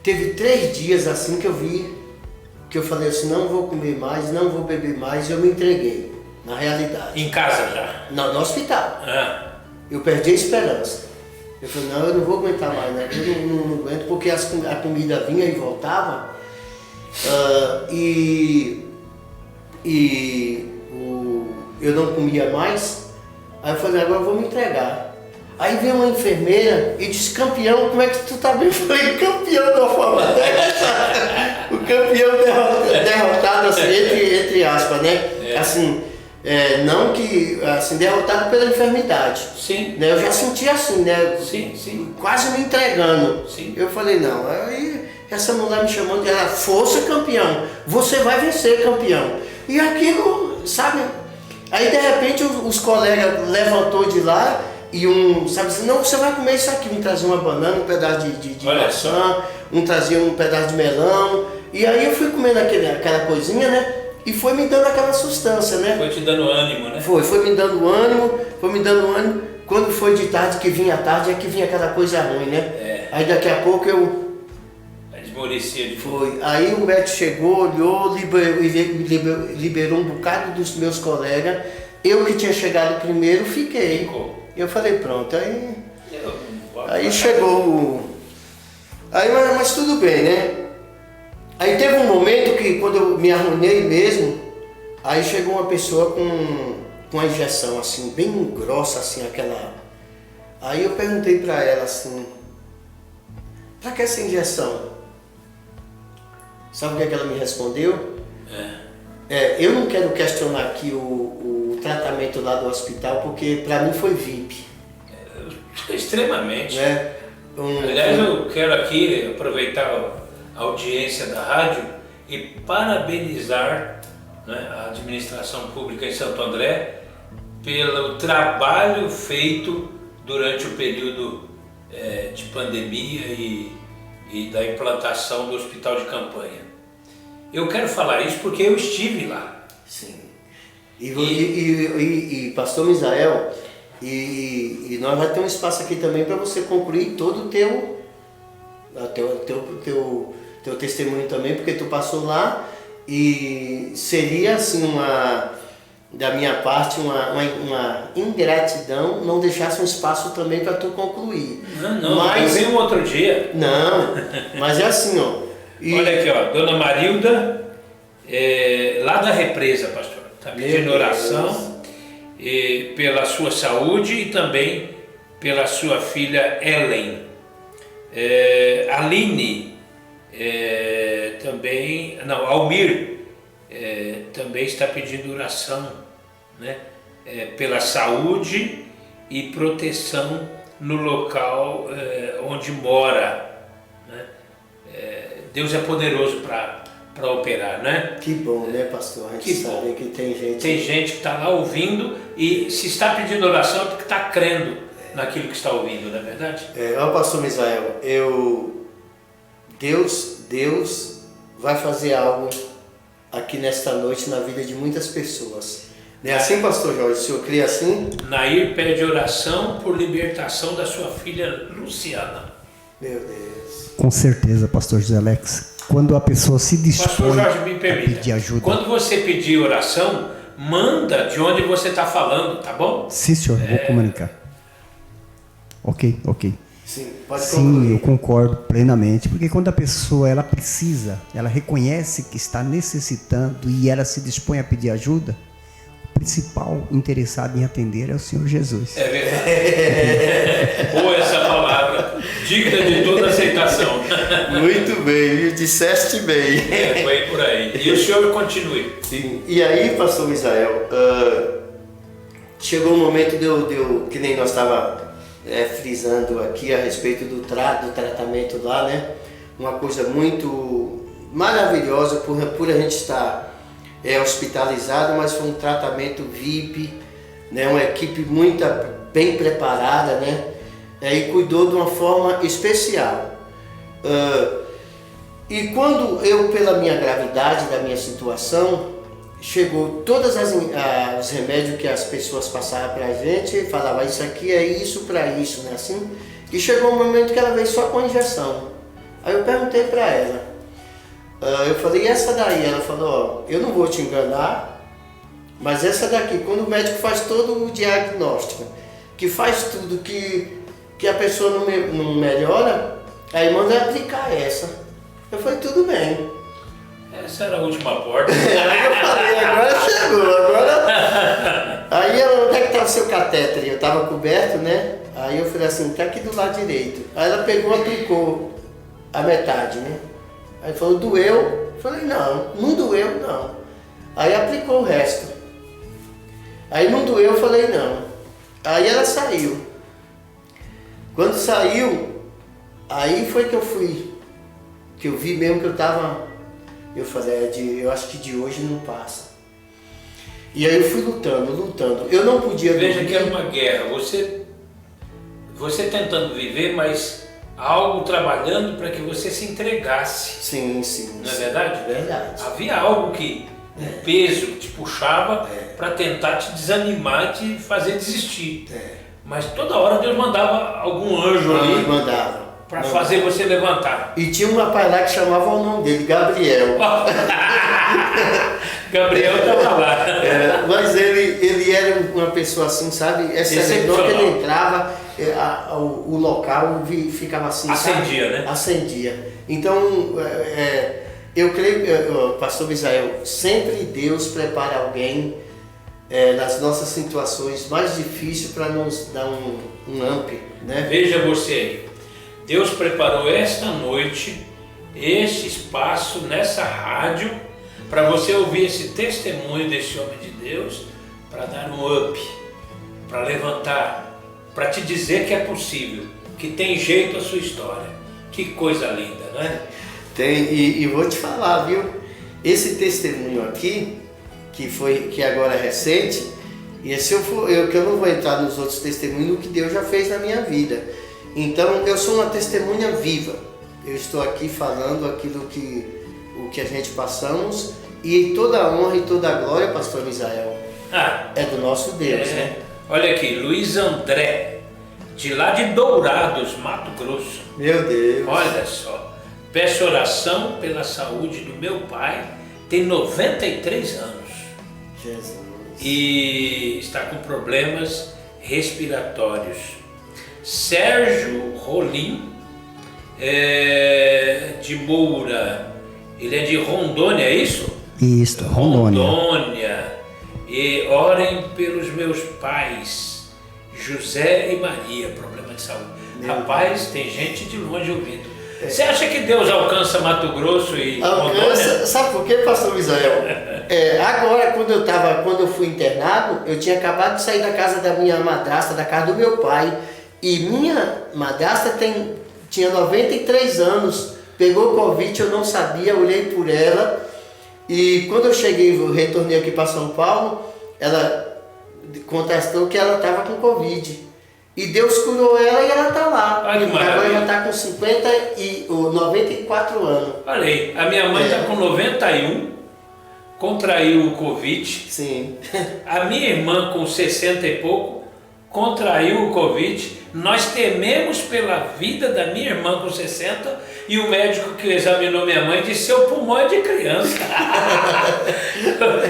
teve 3 dias assim que eu falei assim: não vou comer mais, não vou beber mais, e eu me entreguei, na realidade. Em casa já? Não, no hospital. Eu perdi a esperança. Eu falei: não, eu não vou aguentar mais, né? Eu não aguento, porque a comida vinha e voltava, eu não comia mais. Aí eu falei: agora eu vou me entregar. Aí veio uma enfermeira e disse: campeão, como é que tu tá bem? Eu falei: campeão de uma forma dessa? O campeão derrotado, assim, entre aspas, né? Assim, não que, assim, derrotado pela enfermidade. Sim. Né? Eu já senti assim, né? Sim. Quase me entregando. Sim. Eu falei: não. Aí essa mulher me chamando de força, campeão. Você vai vencer, campeão. E aquilo, sabe? Aí de repente os colegas levantou de lá e sabe assim: não, você vai comer isso aqui. Um trazia uma banana, um pedaço de maçã, um trazia um pedaço de melão. E aí eu fui comendo aquela coisinha, né? E foi me dando aquela sustância, né? Foi te dando ânimo, né? Foi me dando ânimo. Quando foi de tarde, que vinha a tarde, é que vinha aquela coisa ruim, né? Aí daqui a pouco esmorecia de foi. Aí o médico chegou, olhou, liberou um bocado dos meus colegas. Eu que tinha chegado primeiro, fiquei. Ficou. Eu falei: pronto. Aí chegou. Mas tudo bem, né? Aí teve um momento que, quando eu me arrumei mesmo, aí chegou uma pessoa com uma injeção assim, bem grossa, assim, aquela. Aí eu perguntei pra ela assim: pra que essa injeção? Sabe o que é que ela me respondeu? Eu não quero questionar aqui o tratamento lá do hospital, porque para mim foi VIP. Extremamente. Né? Aliás, eu quero aqui aproveitar a audiência da rádio e parabenizar, né, a administração pública em Santo André pelo trabalho feito durante o período de pandemia e da implantação do hospital de campanha. Eu quero falar isso porque eu estive lá. Sim. E pastor Misael, e nós vamos ter um espaço aqui também para você concluir todo o teu testemunho também, porque tu passou lá e seria assim da minha parte uma ingratidão não deixasse um espaço também para tu concluir. Não, mas eu venho um outro dia. Não, mas é assim, ó. Olha aqui, ó, Dona Marilda, lá da represa, pastor, está pedindo oração pela sua saúde e também pela sua filha Ellen. Aline, Almir, também está pedindo oração, né, pela saúde e proteção no local onde mora, né? Deus é poderoso para operar, né? Que bom, né, pastor? A gente sabe que tem gente... Tem gente que está lá ouvindo e se está pedindo oração é porque está crendo naquilo que está ouvindo, não é verdade? Ó, pastor Misael, Deus vai fazer algo aqui nesta noite na vida de muitas pessoas. Não é assim, pastor Jorge? O senhor crê assim? Nair pede oração por libertação da sua filha Luciana. Meu Deus. Com certeza, pastor José Alex. Quando a pessoa se dispõe Jorge, me a permita, pedir ajuda. Quando você pedir oração, manda de onde você está falando, tá bom? Sim, senhor, vou comunicar. Ok. Sim, pode Sim, concluir. eu concordo plenamente, porque quando a pessoa ela precisa, ela reconhece que está necessitando e ela se dispõe a pedir ajuda, o principal interessado em atender é o Senhor Jesus. É verdade. Boa essa palavra, digna de toda aceitação. Muito bem, disseste bem. Foi por aí. E o senhor continue. Sim. E aí, pastor Misael, chegou um momento de eu que nem nós estávamos frisando aqui a respeito do tratamento lá, né? Uma coisa muito maravilhosa por a gente estar hospitalizado, mas foi um tratamento VIP, né? Uma equipe muito bem preparada, né? E cuidou de uma forma especial. E quando eu, pela minha gravidade da minha situação, chegou todos os remédios que as pessoas passavam para a gente, falava isso aqui é isso para isso, né? Assim, e chegou um momento que ela veio só com a injeção. Aí eu perguntei para ela, eu falei, e essa daí? Ela falou, ó, eu não vou te enganar, mas essa daqui, quando o médico faz todo o diagnóstico, que faz tudo que a pessoa não melhora, aí manda aplicar essa. Eu falei, tudo bem. Essa era a última porta. Aí eu falei, agora chegou, Aí ela, onde é que está o seu catéter? Eu estava coberto, né? Aí eu falei assim, tá aqui do lado direito. Aí ela pegou e aplicou a metade, né? Aí falou, doeu? Eu falei, não doeu, não. Aí aplicou o resto. Aí não doeu, eu falei, não. Aí ela saiu. Quando saiu, aí foi que eu vi mesmo que eu estava... Eu falei, eu acho que de hoje não passa. E aí eu fui lutando. Eu não podia Veja dormir. que era uma guerra. Você tentando viver, mas algo trabalhando para que você se entregasse. Sim. Não é verdade? Verdade. Havia algo um peso que te puxava para tentar te desanimar e te fazer desistir. Mas toda hora Deus mandava algum anjo ali para fazer você levantar. E tinha um rapaz lá que chamava o nome dele, Gabriel. Gabriel estava lá. Mas ele era uma pessoa assim, sabe? Excepcional que ele entrava, o local ficava assim, acendia, sabe? Né? Acendia. Então, eu creio, pastor Misael, sempre Deus prepara alguém nas nossas situações mais difíceis para nos dar um amp, né? Veja você aí. Deus preparou esta noite este espaço nessa rádio para você ouvir esse testemunho desse homem de Deus, para dar um up, para levantar, para te dizer que é possível, que tem jeito a sua história. Que coisa linda, não é? Tem, e vou te falar, viu? Esse testemunho aqui, que agora é recente, e se que eu não vou entrar nos outros testemunhos, o que Deus já fez na minha vida. Então, eu sou uma testemunha viva. Eu estou aqui falando aquilo o que a gente passamos, e toda a honra e toda a glória, pastor Misael, é do nosso Deus, né? Olha aqui, Luiz André, de lá de Dourados, Mato Grosso. Meu Deus! Olha só, peço oração pela saúde do meu pai, tem 93 anos. Jesus! E está com problemas respiratórios. Sérgio Rolim, de Moura, ele é de Rondônia, é isso? Isso, Rondônia. Rondônia. E orem pelos meus pais, José e Maria, problema de saúde. Rapaz, tem gente de longe ouvindo. Você acha que Deus alcança Mato Grosso e Rondônia? Sabe por quê, pastor Misael? Agora, quando eu fui internado, eu tinha acabado de sair da casa da minha madrasta, da casa do meu pai. E minha madrasta tinha 93 anos, pegou Covid, eu não sabia, olhei por ela. E quando eu retornei aqui para São Paulo, ela contestou que ela estava com Covid. E Deus curou ela e ela está lá. Olha que maravilha. Agora ela está com 94 anos. Olha aí, a minha mãe está com 91, contraiu o Covid. Sim. A minha irmã com 60 e pouco, contraiu o Covid. Nós tememos pela vida da minha irmã com 60 e o médico que examinou minha mãe disse: seu pulmão é de criança.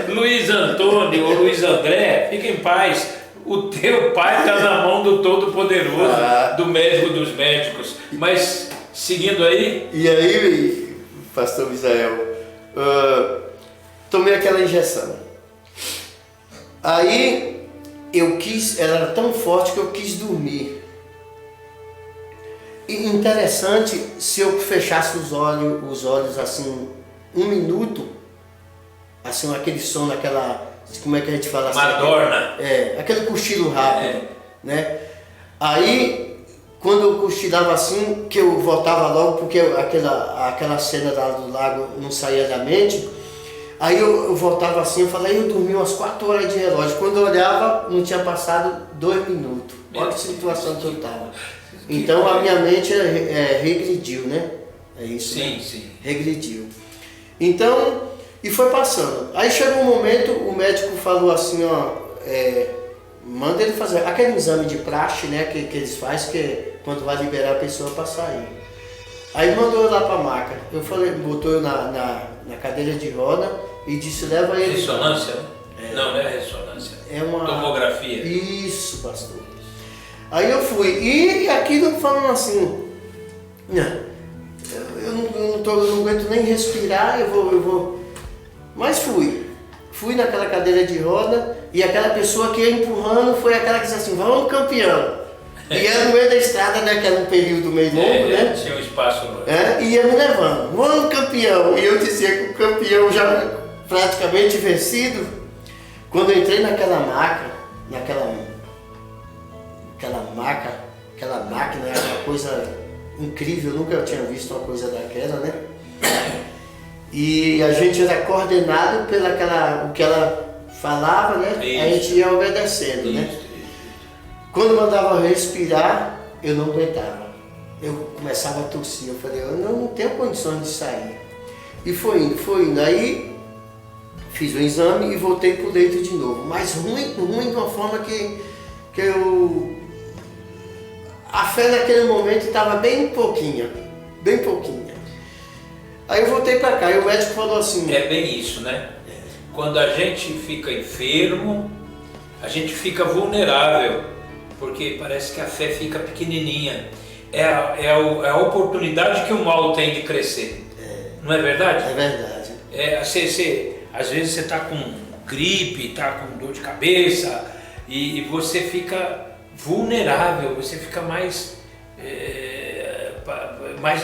Luiz Antônio ou Luiz André, fica em paz. O teu pai está na mão do Todo-Poderoso, do médico dos médicos. Mas, seguindo aí... E aí, pastor Misael, tomei aquela injeção. Aí, ela era tão forte que eu quis dormir. E interessante, se eu fechasse os olhos assim, 1 minuto, assim, aquele sono, como é que a gente fala assim? Madorna. Aquele cochilo rápido, né? Aí, quando eu cochilava assim, que eu voltava logo, porque aquela cena lá do lago não saía da mente, aí eu voltava assim, eu dormi umas 4 horas de relógio. Quando eu olhava, não tinha passado 2 minutos. Olha que situação que eu estava. Então a minha mente regrediu, né? É isso? Sim, né? sim. Regrediu. Então, e foi passando. Aí chegou um momento, o médico falou assim, manda ele fazer aquele exame de praxe, né? Que eles fazem, que quando vai liberar a pessoa para sair. Aí mandou eu lá para a maca. Eu falei, botou eu na cadeira de roda e disse, leva ele. Ressonância? Não é ressonância. É uma tomografia. Isso, pastor. Aí eu fui, e aquilo falando assim, eu não aguento nem respirar, eu vou. Mas fui naquela cadeira de roda, e aquela pessoa que ia empurrando foi aquela que disse assim, vamos campeão. E era no meio da estrada, né, que era um período meio longo, né? Tinha um espaço. E ia me levando, vamos campeão. E eu dizia que o campeão já praticamente vencido. Quando eu entrei naquela maca, aquela máquina era uma coisa incrível, nunca eu tinha visto uma coisa daquela, né? E a gente era coordenado o que ela falava, né? Isso. A gente ia obedecendo, né? Quando mandava respirar, eu não aguentava. Eu começava a tossir, eu falei, eu não tenho condições de sair. E foi indo. Aí fiz o exame e voltei pro leito de novo. Mas ruim de uma forma que eu... A fé naquele momento estava bem pouquinha. Aí eu voltei para cá e o médico falou assim... É bem isso, né? Quando a gente fica enfermo, a gente fica vulnerável, porque parece que a fé fica pequenininha. É a oportunidade que o mal tem de crescer. Não é verdade? É verdade. Às vezes você está com gripe, está com dor de cabeça e você fica vulnerável, você fica mais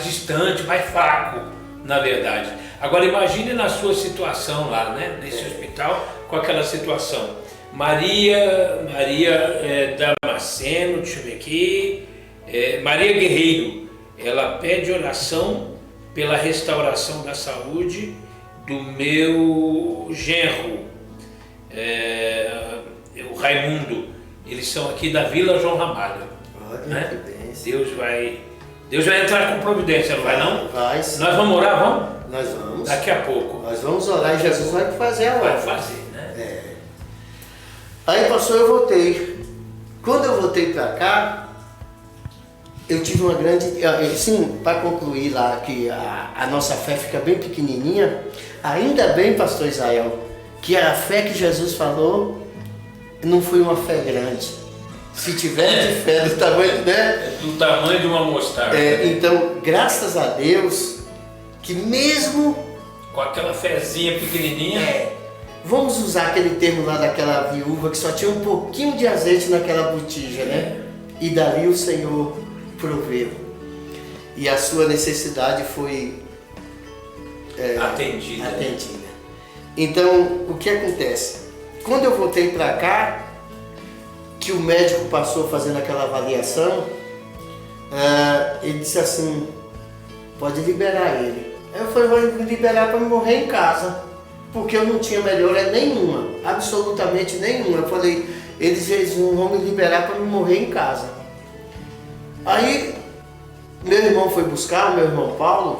distante, mais fraco. na verdade. Agora imagine na sua situação lá, né? Nesse hospital, com aquela situação. Maria Damasceno, deixa eu ver aqui, Maria Guerreiro, ela pede oração pela restauração da saúde do meu genro, o Raimundo. Eles são aqui da Vila João Ramalho. Olha, né? que bênção. Deus vai entrar com providência, não vai não? Vai. Nós vamos orar, vamos? Nós vamos. Daqui a pouco. Nós vamos orar e Jesus vai fazer a obra. Vai fazer, né? Aí, pastor, eu voltei. Quando eu voltei para cá, eu tive uma grande... Sim, para concluir lá, que a nossa fé fica bem pequenininha. Ainda bem, pastor Israel, que a fé que Jesus falou não foi uma fé grande. Se tiver de fé do tamanho, né? Do tamanho de uma mostarda. Então, graças a Deus, que mesmo... Com aquela fezinha pequenininha. Vamos usar aquele termo lá daquela viúva que só tinha um pouquinho de azeite naquela botija, né? E dali o Senhor proveu. E a sua necessidade foi atendida. Então, o que acontece? Quando eu voltei para cá, que o médico passou fazendo aquela avaliação, ele disse assim, pode liberar ele. Eu falei, vou liberar para morrer em casa, porque eu não tinha melhora nenhuma, absolutamente nenhuma. Eu falei, eles vão me liberar para me morrer em casa. Aí, meu irmão foi buscar, o meu irmão Paulo,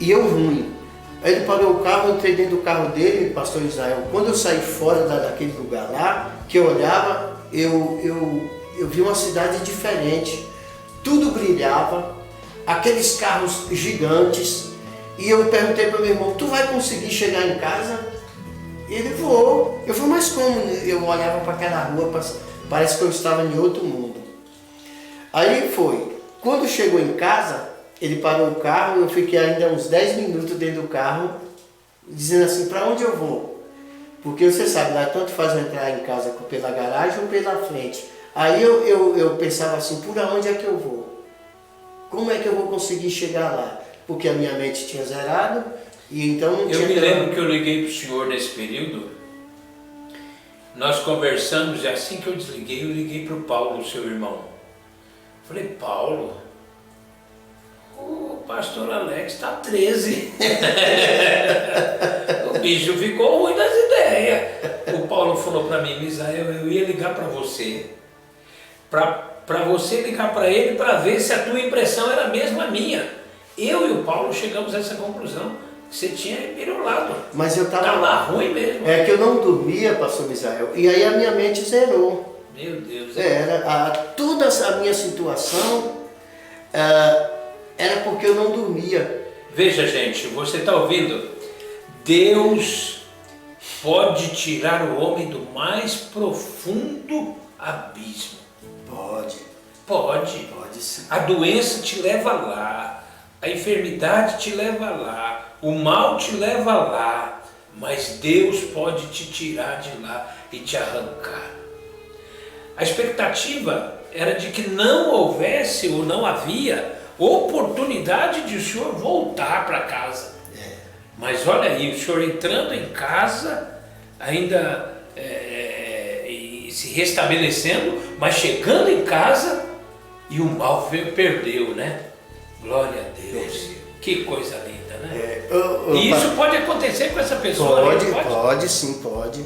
e eu ruim. Aí ele parou o carro, eu entrei dentro do carro dele, pastor Israel. Quando eu saí fora daquele lugar lá, que eu olhava, eu vi uma cidade diferente. Tudo brilhava, aqueles carros gigantes. E eu perguntei para meu irmão, tu vai conseguir chegar em casa? Ele, vou. Eu falei, mas como? Eu olhava para aquela rua, parece que eu estava em outro mundo. Aí foi. Quando chegou em casa, ele parou o carro, eu fiquei ainda uns 10 minutos dentro do carro, dizendo assim, para onde eu vou? Porque você sabe, lá tanto faz eu entrar em casa pela garagem ou pela frente. Aí eu pensava assim, por onde é que eu vou? Como é que eu vou conseguir chegar lá? Porque a minha mente tinha zerado, e então não tinha... Eu me lembro que eu liguei para o senhor nesse período, nós conversamos, e assim que eu desliguei, eu liguei para o Paulo, seu irmão. Falei, Paulo, o pastor Alex está 13. O bicho ficou ruim das ideias. O Paulo falou para mim, Misael, eu ia ligar para você, para você ligar para ele para ver se a tua impressão era a mesma minha. Eu e o Paulo chegamos a essa conclusão, que você tinha pirulado. Mas eu estava ruim mesmo. É que eu não dormia, pastor Misael, e aí a minha mente zerou. Meu Deus. Toda a minha situação era porque eu não dormia. Veja, gente, você está ouvindo? Deus pode tirar o homem do mais profundo abismo. Pode sim. A doença te leva lá, a enfermidade te leva lá, o mal te leva lá, mas Deus pode te tirar de lá e te arrancar. A expectativa era de que não houvesse ou não havia oportunidade de o senhor voltar para casa. Mas olha aí, o senhor entrando em casa, ainda se restabelecendo, mas chegando em casa e o mal perdeu, né? Glória a Deus. Que coisa linda, né? E isso pode acontecer com essa pessoa? Pode sim, pode.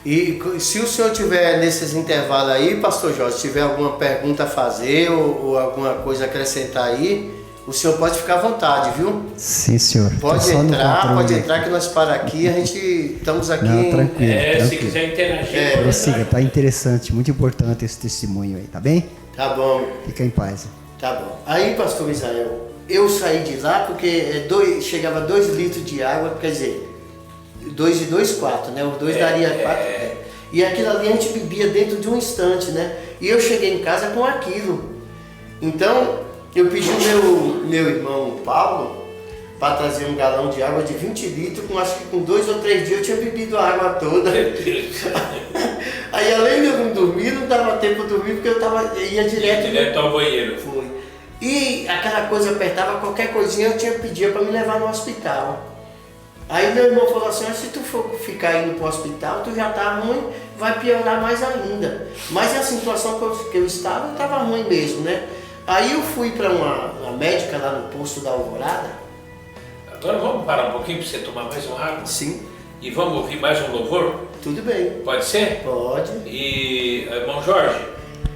E se o senhor tiver nesses intervalos aí, pastor Jorge, tiver alguma pergunta a fazer ou alguma coisa a acrescentar aí, o senhor pode ficar à vontade, viu? Sim, senhor. Pode entrar que nós para aqui, a gente estamos aqui. Não, tranquilo, tranquilo. Se quiser interagir. Prossiga, tá interessante, muito importante esse testemunho aí, tá bem? Tá bom. Fica em paz. Tá bom. Aí, pastor Israel, eu saí de lá porque chegava 2 litros de água, quer dizer, 2 e 2, 4, né? Os dois daria 4. E aquilo ali a gente bebia dentro de um instante, né? E eu cheguei em casa com aquilo. Então, eu pedi o meu irmão Paulo para trazer um galão de água de 20 litros, acho que com 2 ou 3 dias eu tinha bebido a água toda. Aí além de eu não dormir, não dava tempo de dormir porque eu ia direto ao banheiro. Foi. E aquela coisa apertava, qualquer coisinha eu tinha pedido para me levar no hospital. Aí meu irmão falou assim, se tu for ficar indo para o hospital, tu já tá ruim, vai piorar mais ainda. Mas a situação que eu estava ruim mesmo, né? Aí eu fui para uma médica lá no posto da Alvorada. Agora vamos parar um pouquinho para você tomar mais uma água? Sim. E vamos ouvir mais um louvor? Tudo bem. Pode ser? Pode. E, irmão Jorge,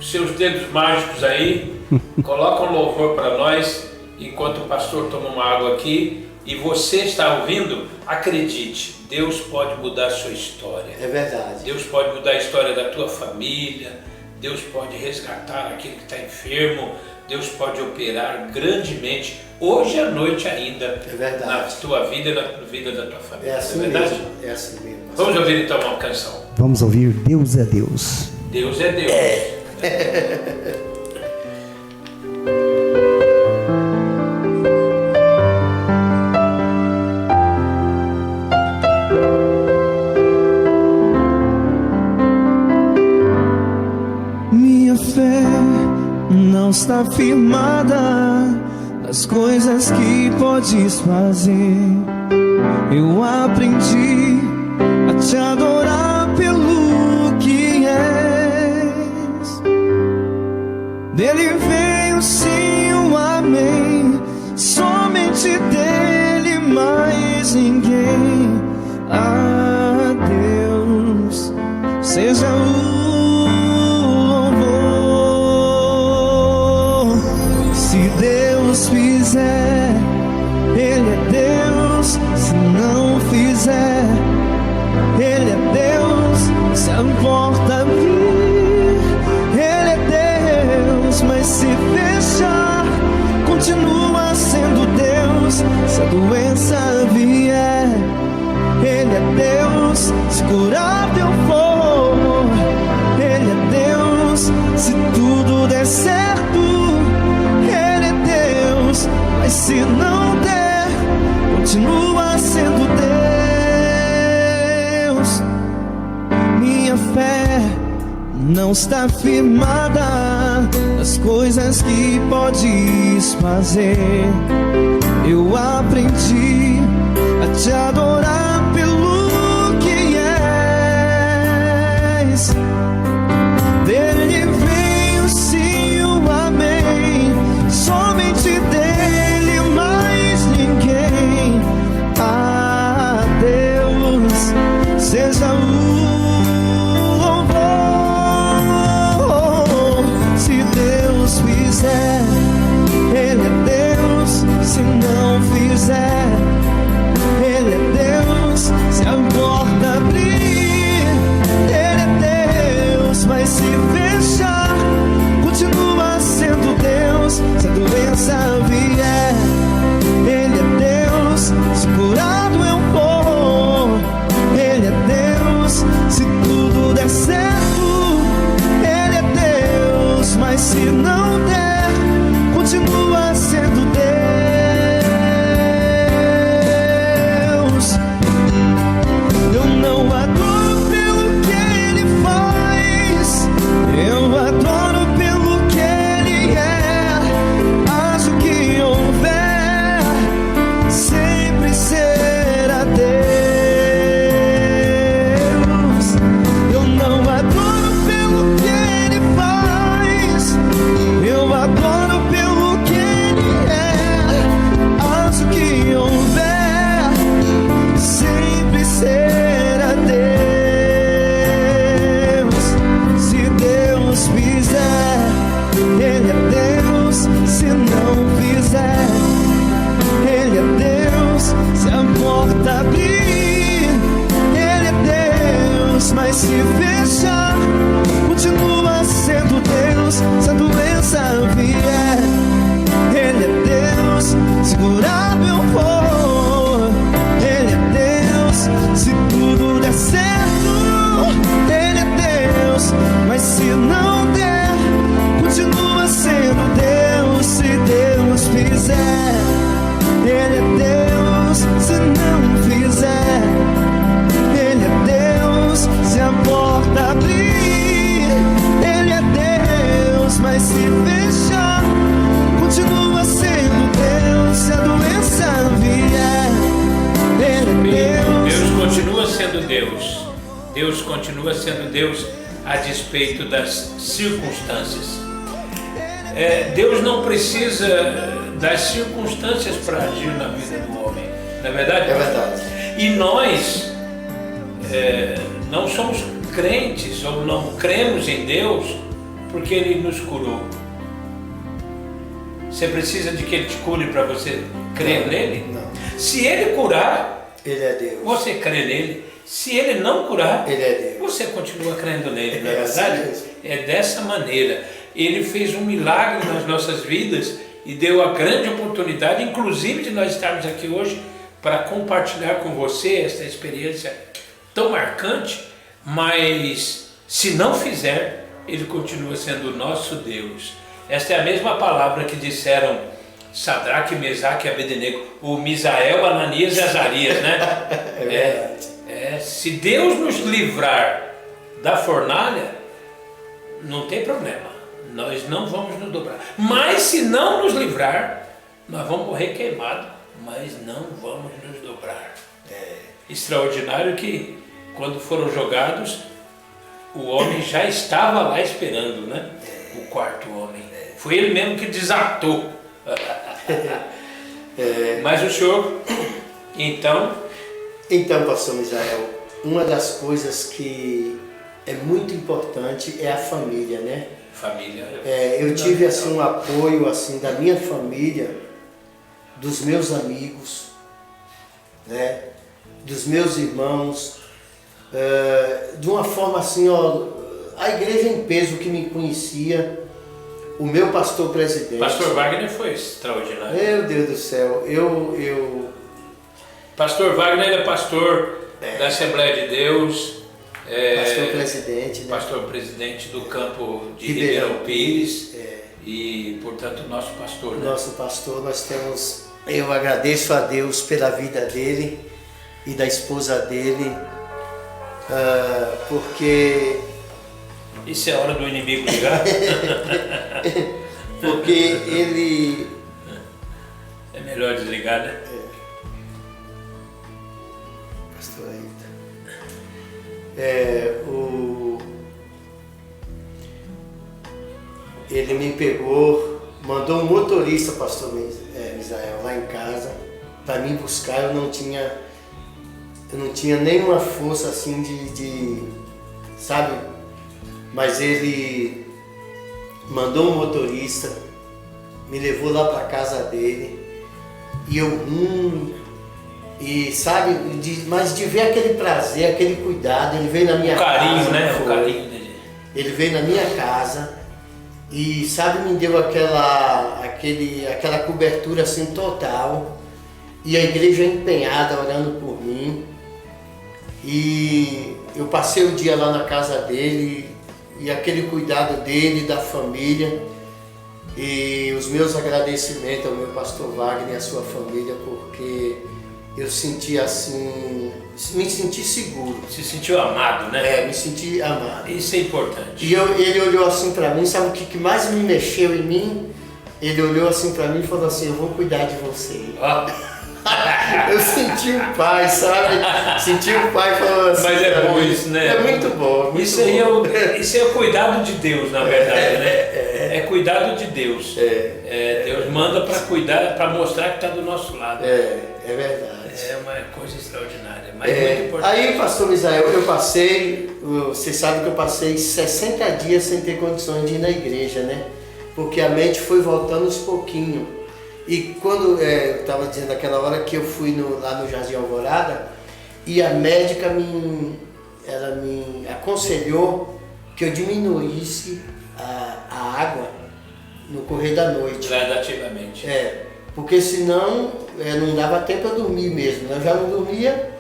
seus dedos mágicos aí, coloca um louvor para nós, enquanto o pastor toma uma água aqui. E você está ouvindo? Acredite, Deus pode mudar a sua história. É verdade. Deus pode mudar a história da tua família. Deus pode resgatar aquele que está enfermo. Deus pode operar grandemente, hoje à noite ainda, é verdade, na tua vida e na vida da tua família. É assim verdade? Mesmo. É assim mesmo. Vamos ouvir então uma canção. Vamos ouvir Deus é Deus. Deus é Deus. É. Minha fé não está firmada nas coisas que podes fazer. Eu aprendi a te adorar pelo que és. Dele veio sim o amém, somente dele mais ninguém. A Deus seja o fizer, Ele é Deus. Se não fizer, Ele é Deus. Se a porta abrir, Ele é Deus. Mas se fechar, continua sendo Deus. Se a doença vier, Ele é Deus. Se curar teu for, Ele é Deus. Se tudo der certo, mas se não der, continua sendo Deus. Minha fé não está firmada nas coisas que podes fazer. Eu aprendi a te adorar pelo que és. Dele veio sim o amém, somente dele. Seja o louvor. Se Deus fizer, Ele é Deus. Se não fizer, Ele é Deus. Se a porta abrir, Ele é Deus. Mas se fechar, continua sendo Deus. Se a doença vier, Ele é Deus. Se curado eu for, Ele é Deus. Se tudo der certo, Ele é Deus. Mas se não der, continua sendo Deus. Eu não adoro pelo que Ele faz, eu adoro pelo que Ele é. Acho que houver, sempre será Deus. Mas se fechar, continua sendo Deus. Se a doença vier, Ele é Deus. Se curado eu for, Ele é Deus. Se tudo der certo, Ele é Deus. Mas se não der, continua sendo Deus. Se Deus fizer, Ele é Deus. Se não fizer, Ele é Deus. Se a porta abrir, Ele é Deus. Mas se fechar, continua sendo Deus. Deus continua sendo Deus a despeito das circunstâncias. Deus não precisa das circunstâncias para agir na vida do homem. Não é verdade? É verdade. E nós não somos crentes ou não cremos em Deus porque Ele nos curou. Você precisa de que Ele te cure para você crer nele? Não. Se Ele curar, Ele é Deus. você crê nele. Se Ele não curar, Ele é Deus. você continua crendo nele, não é É assim verdade? mesmo. É dessa maneira. Ele fez um milagre nas nossas vidas e deu a grande oportunidade, inclusive de nós estarmos aqui hoje, para compartilhar com você essa experiência tão marcante, mas se não fizer, Ele continua sendo o nosso Deus. Esta é a mesma palavra que disseram Sadraque, Mesaque e Abednego, o Misael, Ananias e Azarias, né? É verdade. Se Deus nos livrar da fornalha, não tem problema, nós não vamos nos dobrar. Mas se não nos livrar, nós vamos morrer queimados, mas não vamos nos dobrar. Extraordinário que quando foram jogados, o homem já estava lá esperando, né? O quarto homem. Foi ele mesmo que desatou. Mas o senhor, então, pastor Misael, uma das coisas que é muito importante é a família, né? família. Eu tive assim um apoio assim da minha família, dos meus amigos, né? Dos meus irmãos, de uma forma assim, ó, a igreja em peso que me conhecia, o meu pastor presidente. Pastor Wagner foi extraordinário. Meu Deus do céu, Pastor Wagner é pastor da Assembleia de Deus, pastor presidente, né? pastor presidente do campo de Ribeirão Ribeirão Pires e, portanto, nosso pastor. Né? Nosso pastor, nós temos. Eu agradeço a Deus pela vida dele e da esposa dele, porque Isso é hora do inimigo ligar? porque ele É melhor desligar, né? pastor Aida, ele me pegou, mandou um motorista, pastor Misael, lá em casa para me buscar. Eu não tinha nenhuma força assim sabe, mas ele mandou um motorista, me levou lá para casa dele e eu e sabe, mas de ver aquele prazer, aquele cuidado, ele veio na minha casa, né? foi. O carinho dele. Ele veio na minha casa e, sabe, me deu aquela cobertura assim total, e a igreja empenhada orando por mim. E eu passei o dia lá na casa dele e aquele cuidado dele, da família, e os meus agradecimentos ao meu pastor Wagner e à sua família, porque eu senti assim, me senti seguro. Se sentiu amado, né? Me senti amado. Isso é importante. E ele olhou assim pra mim, sabe o que mais me mexeu em mim? Ele olhou assim pra mim e falou assim: eu vou cuidar de você. Eu senti o pai, sabe? Senti o pai falando assim. Mas é bom isso, né? É muito bom. Muito isso aí bom. isso é o cuidado de Deus, na verdade, né? É cuidado de Deus. Deus manda para cuidar, para mostrar que está do nosso lado. É verdade. É uma coisa extraordinária, mas muito importante. Aí, pastor Misael, você sabe que eu passei 60 dias sem ter condições de ir na igreja, né? Porque a mente foi voltando aos pouquinhos. E quando eu estava dizendo naquela hora que eu fui lá no Jardim Alvorada, e a médica ela me aconselhou que eu diminuísse a água no correr da noite. Gradativamente. Porque senão não dava tempo eu dormir mesmo. Eu já não dormia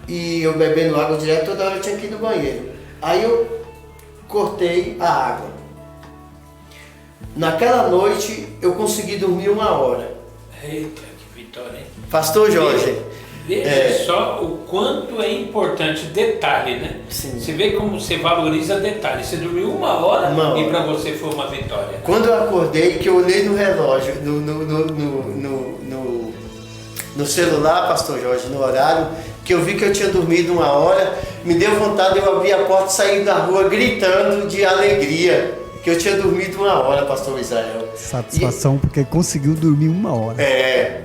e eu bebendo água direto, toda hora eu tinha que ir no banheiro. Aí eu cortei a água. Naquela noite eu consegui dormir 1 hora. Eita, que vitória, hein? Pastor Jorge. Veja só o quanto é importante detalhe, né? Sim. Você vê como você valoriza detalhe. Você dormiu 1 hora e para você foi uma vitória. Quando eu acordei, que eu olhei no relógio, no celular, pastor Jorge, no horário, que eu vi que eu tinha dormido 1 hora, me deu vontade de eu abrir a porta e sair da rua gritando de alegria, que eu tinha dormido 1 hora, pastor Israel. Satisfação, porque conseguiu dormir 1 hora.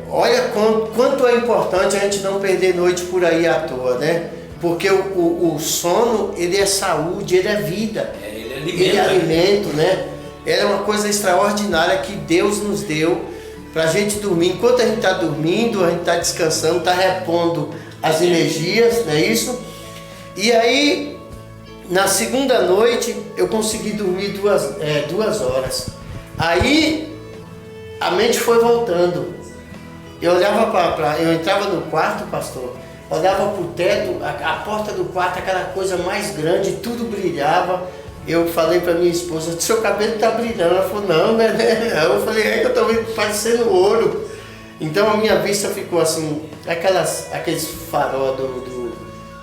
Olha quanto é importante a gente não perder noite por aí à toa, né? Porque o sono, ele é saúde, ele é vida, ele é alimento, né? É uma coisa extraordinária que Deus nos deu para a gente dormir. Enquanto a gente está dormindo, a gente está descansando, está repondo as energias, não é isso? E aí, na segunda noite, eu consegui dormir 2 horas. Aí, a mente foi voltando. Eu olhava eu entrava no quarto, pastor, olhava para o teto, a porta do quarto, aquela coisa mais grande, tudo brilhava. Eu falei para minha esposa, seu cabelo está brilhando. Ela falou, não, né? Eu falei, que eu estou parecendo ouro. Então a minha vista ficou assim, aqueles farol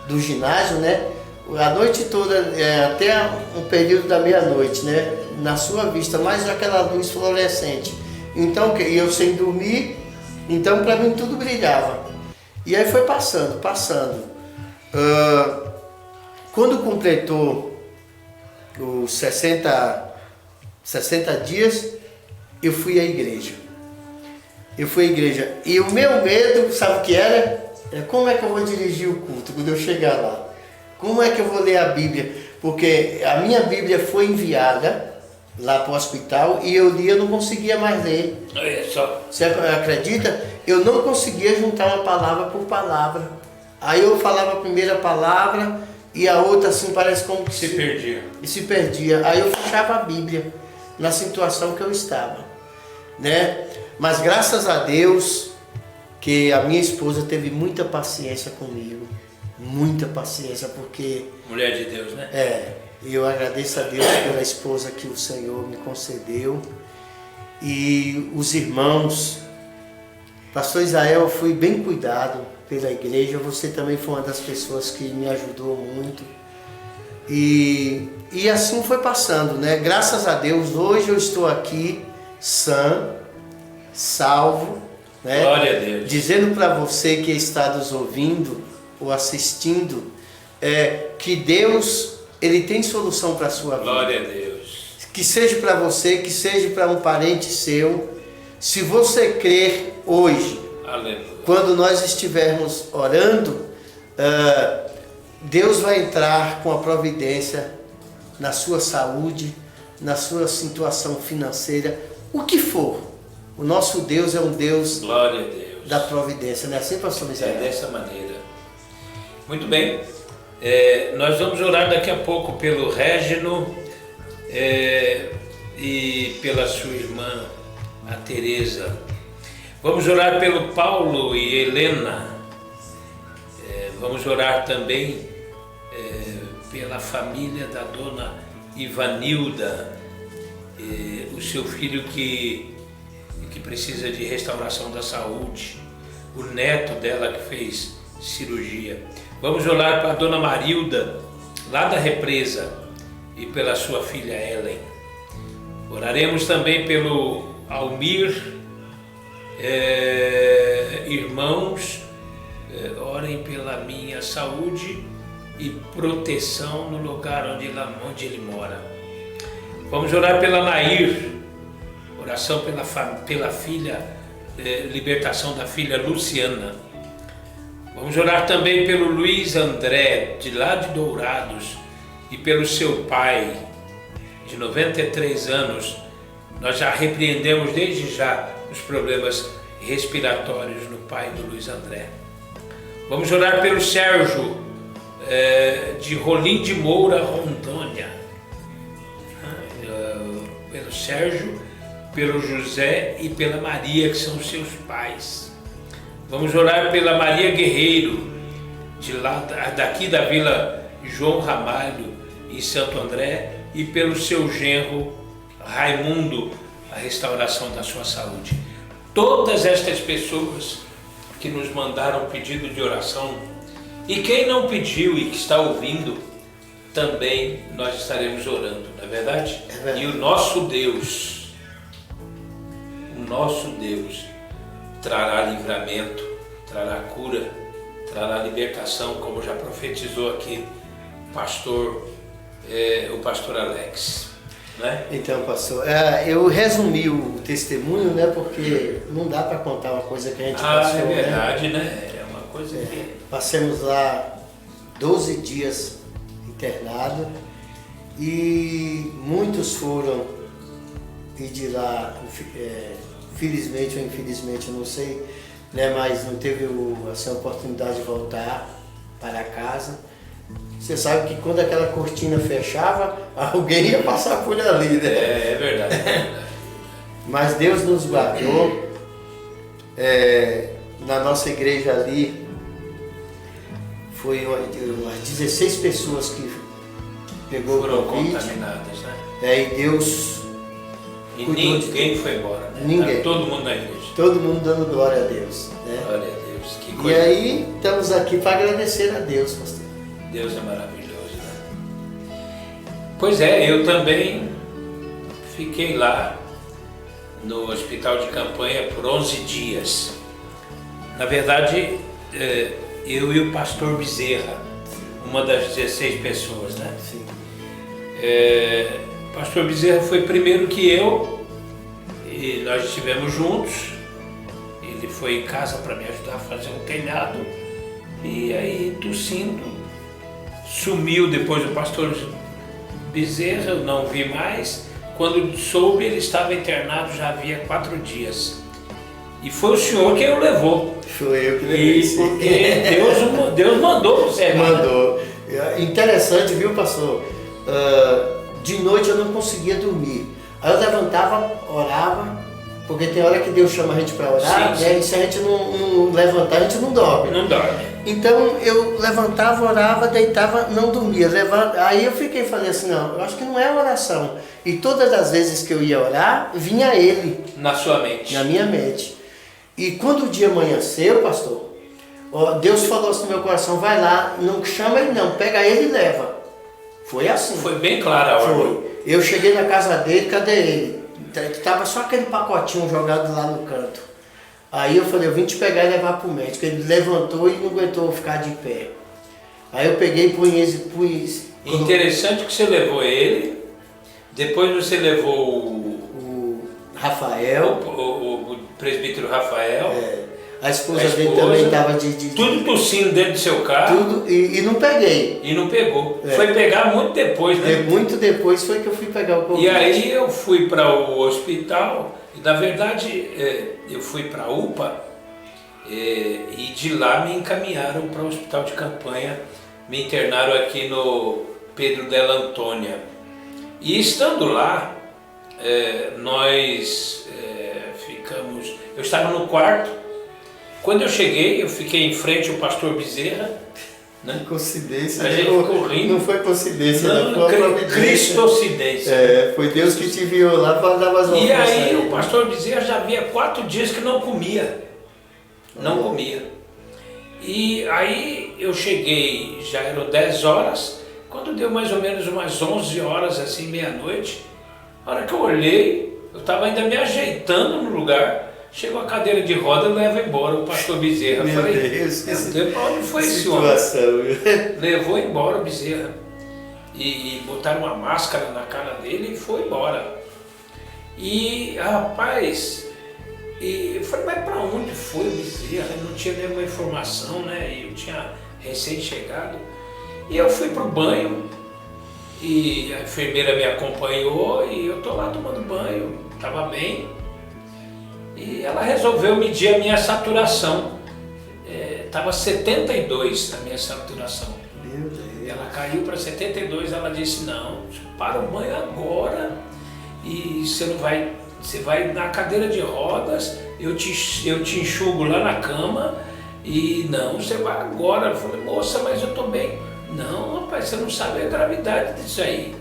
do ginásio, né? A noite toda, até um período da meia-noite, né? Na sua vista, mais aquela luz fluorescente. Então, eu sem dormir, então para mim tudo brilhava. E aí foi passando. Quando completou os 60 dias, eu fui à igreja. E o meu medo, sabe o que era? Como é que eu vou dirigir o culto quando eu chegar lá? Como é que eu vou ler a Bíblia? Porque a minha Bíblia foi enviada lá para o hospital e eu não conseguia mais ler. Você acredita? Eu não conseguia juntar uma palavra por palavra. Aí eu falava a primeira palavra e a outra assim parece como que se perdia. Aí eu fechava a Bíblia na situação que eu estava, né? Mas graças a Deus que a minha esposa teve muita paciência comigo, muita paciência, porque... Mulher de Deus, né? Eu agradeço a Deus pela esposa que o Senhor me concedeu. E os irmãos, pastor Israel, eu fui bem cuidado pela igreja, você também foi uma das pessoas que me ajudou muito. E assim foi passando, né? Graças a Deus, hoje eu estou aqui, sã, salvo, né? Glória a Deus. Dizendo para você que está nos ouvindo ou assistindo, que Deus, Ele tem solução para a sua vida. Glória a Deus. Que seja para você, que seja para um parente seu. Se você crer hoje, aleluia, quando nós estivermos orando, Deus vai entrar com a providência na sua saúde, na sua situação financeira, o que for. O nosso Deus é um Deus, glória a Deus, da providência, não é assim, pastor Misael? Dessa maneira. Muito bem. Nós vamos orar daqui a pouco pelo Régino e pela sua irmã, a Tereza. Vamos orar pelo Paulo e Helena. Vamos orar também pela família da dona Ivanilda, o seu filho que precisa de restauração da saúde, o neto dela que fez cirurgia. Vamos orar para a dona Marilda, lá da Represa, e pela sua filha Ellen. Oraremos também pelo Almir. Irmãos, orem pela minha saúde e proteção no lugar onde ele mora. Vamos orar pela Nair, oração pela filha, libertação da filha Luciana. Vamos orar também pelo Luiz André, de lá de Dourados, e pelo seu pai, de 93 anos. Nós já repreendemos desde já os problemas respiratórios no pai do Luiz André. Vamos orar pelo Sérgio, de Rolim de Moura, Rondônia. Pelo Sérgio, pelo José e pela Maria, que são seus pais. Vamos orar pela Maria Guerreiro, daqui da Vila João Ramalho, em Santo André, e pelo seu genro Raimundo, a restauração da sua saúde. Todas estas pessoas que nos mandaram pedido de oração, e quem não pediu e que está ouvindo, também nós estaremos orando, não é verdade? É verdade. E o nosso Deus trará livramento, trará cura, lá na libertação, como já profetizou aqui o pastor Alex, né? Então, pastor, eu resumi o testemunho, né? Porque não dá para contar uma coisa que a gente passou. É verdade, né? É uma coisa que... Passamos lá 12 dias internado e muitos foram e de lá, felizmente ou infelizmente, eu não sei, né? Mas não teve a oportunidade de voltar para casa. Você sabe que quando aquela cortina fechava, alguém ia passar por ali, né? É verdade. Mas Deus nos guardou. Na nossa igreja ali, foi umas 16 pessoas que pegou foram o Covid. Contaminadas, né? E Deus e cuidou ninguém foi embora, né? Ninguém. Todo mundo na igreja. Todo mundo dando glória a Deus, né? Glória a Deus. Que E coisa. aí, estamos aqui para agradecer a Deus, pastor. Deus é maravilhoso, né? Pois é, eu também fiquei lá no hospital de campanha por 11 dias. Na verdade, eu e o pastor Bezerra, uma das 16 pessoas, né? Sim. O pastor Bezerra foi primeiro que eu, e nós estivemos juntos. Ele foi em casa para me ajudar a fazer um telhado, e aí tossindo, sumiu depois o pastor Bezerra, eu não vi mais. Quando soube, ele estava internado já havia 4 dias. E foi o senhor quem o levou. Foi eu que levei. E porque Deus mandou você. Mandou. Interessante, viu, pastor? De noite eu não conseguia dormir. Aí eu levantava, orava, porque tem hora que Deus chama a gente para orar, sim, e aí se a gente não levantar, a gente não dorme. Não dorme. Então eu levantava, orava, deitava, não dormia. Aí eu falei assim, não, eu acho que não é oração. E todas as vezes que eu ia orar, vinha ele. Na sua mente. Na minha mente. E quando o dia amanheceu, pastor, Deus falou assim no meu coração, vai lá, não chama ele não, pega ele e leva. Foi assim. Foi bem clara a ordem. Foi. Eu cheguei na casa dele, cadê ele? Tava só aquele pacotinho jogado lá no canto. Aí eu falei, eu vim te pegar e levar pro médico. Ele levantou e não aguentou ficar de pé. Aí eu peguei e pus... Interessante que você levou ele, depois você levou o Rafael. O presbítero Rafael. A esposa dele também estava tudo tossindo dentro do seu carro. Tudo, e não peguei. E não pegou. Foi pegar muito depois, né? Muito depois foi que eu fui pegar o Covid. E aí eu fui para o hospital, e na verdade eu fui para a UPA, e de lá me encaminharam para o hospital de campanha, me internaram aqui no Pedro Della Antônia. E estando lá, nós ficamos... Eu estava no quarto. Quando eu cheguei, eu fiquei em frente ao pastor Bezerra, né? Coincidência. A gente ficou rindo. Não foi coincidência, não foi Cristocidência. Foi Deus que te enviou lá para dar mais uma E força aí aí. o pastor Bezerra já havia 4 dias que não comia. Não comia. E aí eu cheguei, já eram 10 horas, quando deu mais ou menos umas 11 horas, assim, meia-noite, a hora que eu olhei, eu estava ainda me ajeitando no lugar, chegou a cadeira de roda e leva embora o pastor Bezerra. Eu falei, Deus, para onde foi esse homem? Levou embora o Bezerra. E botaram uma máscara na cara dele e foi embora. E, rapaz, eu falei, mas para onde foi o Bezerra? Eu não tinha nenhuma informação, né? Eu tinha recém-chegado. E eu fui pro banho, e a enfermeira me acompanhou, e eu tô lá tomando banho, estava bem. E ela resolveu medir a minha saturação. Estava 72 a minha saturação. Meu Deus. Ela caiu para 72, ela disse, não, para o banho agora e você vai na cadeira de rodas, eu te enxugo lá na cama e não, você vai agora. Eu falei, moça, mas eu estou bem. Não, rapaz, você não sabe a gravidade disso aí.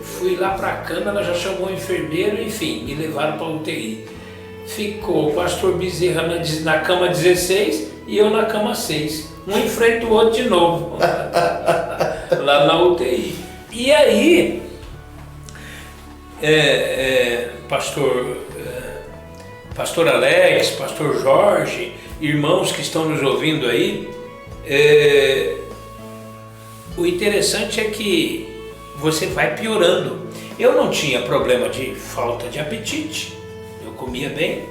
Fui lá para a cama, ela já chamou o enfermeiro, enfim, me levaram para a UTI. Ficou o pastor Bezerra na cama 16 e eu na cama 6. Um em frente do outro de novo, lá na UTI. E aí, pastor Alex, pastor Jorge, irmãos que estão nos ouvindo aí, o interessante é que você vai piorando. Eu não tinha problema de falta de apetite, eu comia bem.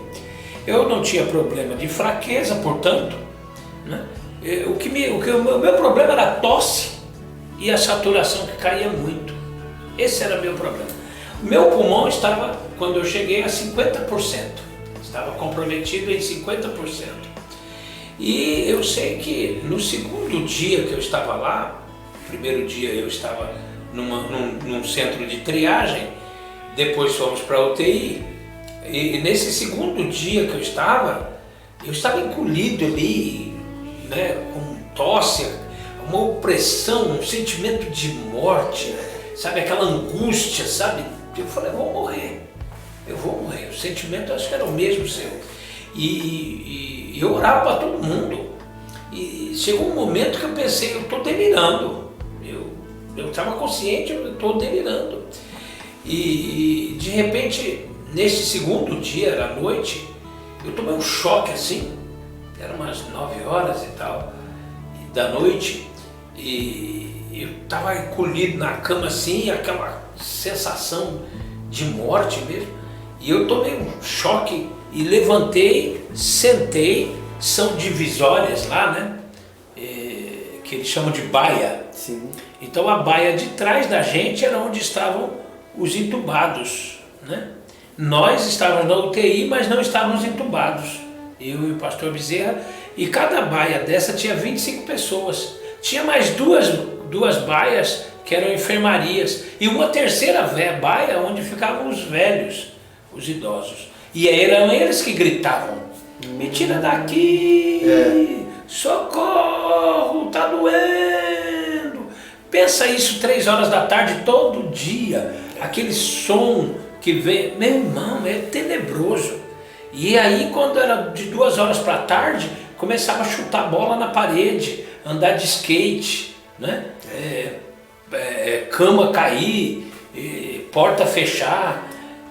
Eu não tinha problema de fraqueza, portanto, né? O meu problema era a tosse e a saturação que caía muito. Esse era o meu problema. O meu pulmão estava, quando eu cheguei, a 50%. Estava comprometido em 50%. E eu sei que no segundo dia que eu estava lá, primeiro dia eu estava num centro de triagem, depois fomos para a UTI, e nesse segundo dia que eu estava encolhido ali, né, com tosse, uma opressão, um sentimento de morte, sabe, aquela angústia, sabe? Eu falei, eu vou morrer. O sentimento acho que era o mesmo seu. E eu orava para todo mundo. E chegou um momento que eu pensei, eu estou delirando. Eu estava consciente, eu estou delirando. E de repente, nesse segundo dia, era à noite, eu tomei um choque assim, era umas 9 horas e tal, da noite, e eu estava encolhido na cama assim, aquela sensação de morte mesmo, e eu tomei um choque e levantei, sentei, são divisórias lá, né, que eles chamam de baia. Sim. Então a baia de trás da gente era onde estavam os entubados, né? Nós estávamos na UTI, mas não estávamos entubados, eu e o pastor Bezerra, e cada baia dessa tinha 25 pessoas. Tinha mais duas baias que eram enfermarias e uma terceira baia onde ficavam os velhos, os idosos. E eram eles que gritavam, me tira daqui, socorro, tá doendo. Pensa isso 3 horas da tarde todo dia, aquele som que vem, meu irmão, é tenebroso. E aí quando era de 2 horas para a tarde, começava a chutar bola na parede, andar de skate, né? Cama cair, porta fechar.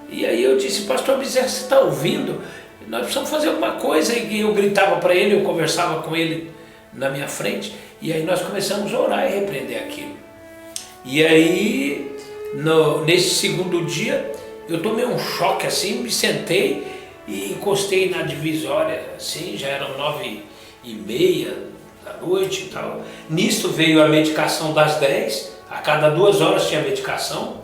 E aí eu disse, pastor Bezerra, você está ouvindo? Nós precisamos fazer alguma coisa. E eu gritava para ele, eu conversava com ele na minha frente, e aí nós começamos a orar e repreender aquilo. E aí, nesse segundo dia, eu tomei um choque assim, me sentei e encostei na divisória, assim, já eram 9h30 da noite e tal. Nisto veio a medicação das 10, a cada 2 horas tinha medicação,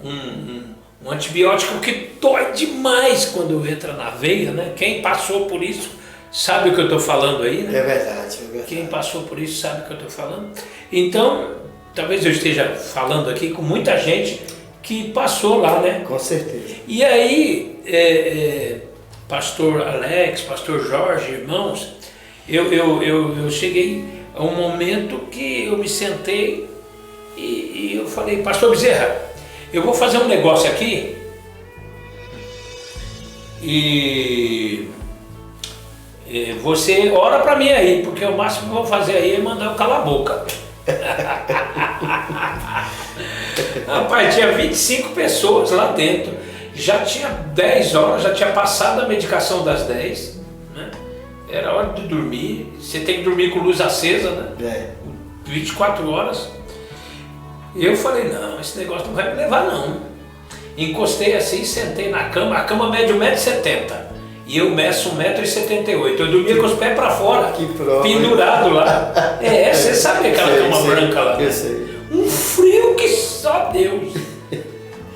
um antibiótico que dói demais quando entra na veia, né? Quem passou por isso sabe o que eu estou falando aí, né? É verdade. Quem passou por isso sabe o que eu estou falando. Então, talvez eu esteja falando aqui com muita gente que passou lá, né? Com certeza. E aí, pastor Alex, pastor Jorge, irmãos, eu cheguei a um momento que eu me sentei e eu falei, pastor Bezerra, eu vou fazer um negócio aqui e você ora para mim aí, porque o máximo que eu vou fazer aí é mandar eu calar a boca. Rapaz, tinha 25 pessoas lá dentro, já tinha 10 horas, já tinha passado a medicação das 10, né? Era hora de dormir, você tem que dormir com luz acesa, né? 24 horas. Eu falei, não, esse negócio não vai me levar não. Encostei assim, sentei na cama, a cama mede 1,70 m. E eu meço 1,78 m. Eu dormia com os pés para fora, pendurado lá. Você sabe aquela cama branca lá? Eu sei. Um frio que só Deus.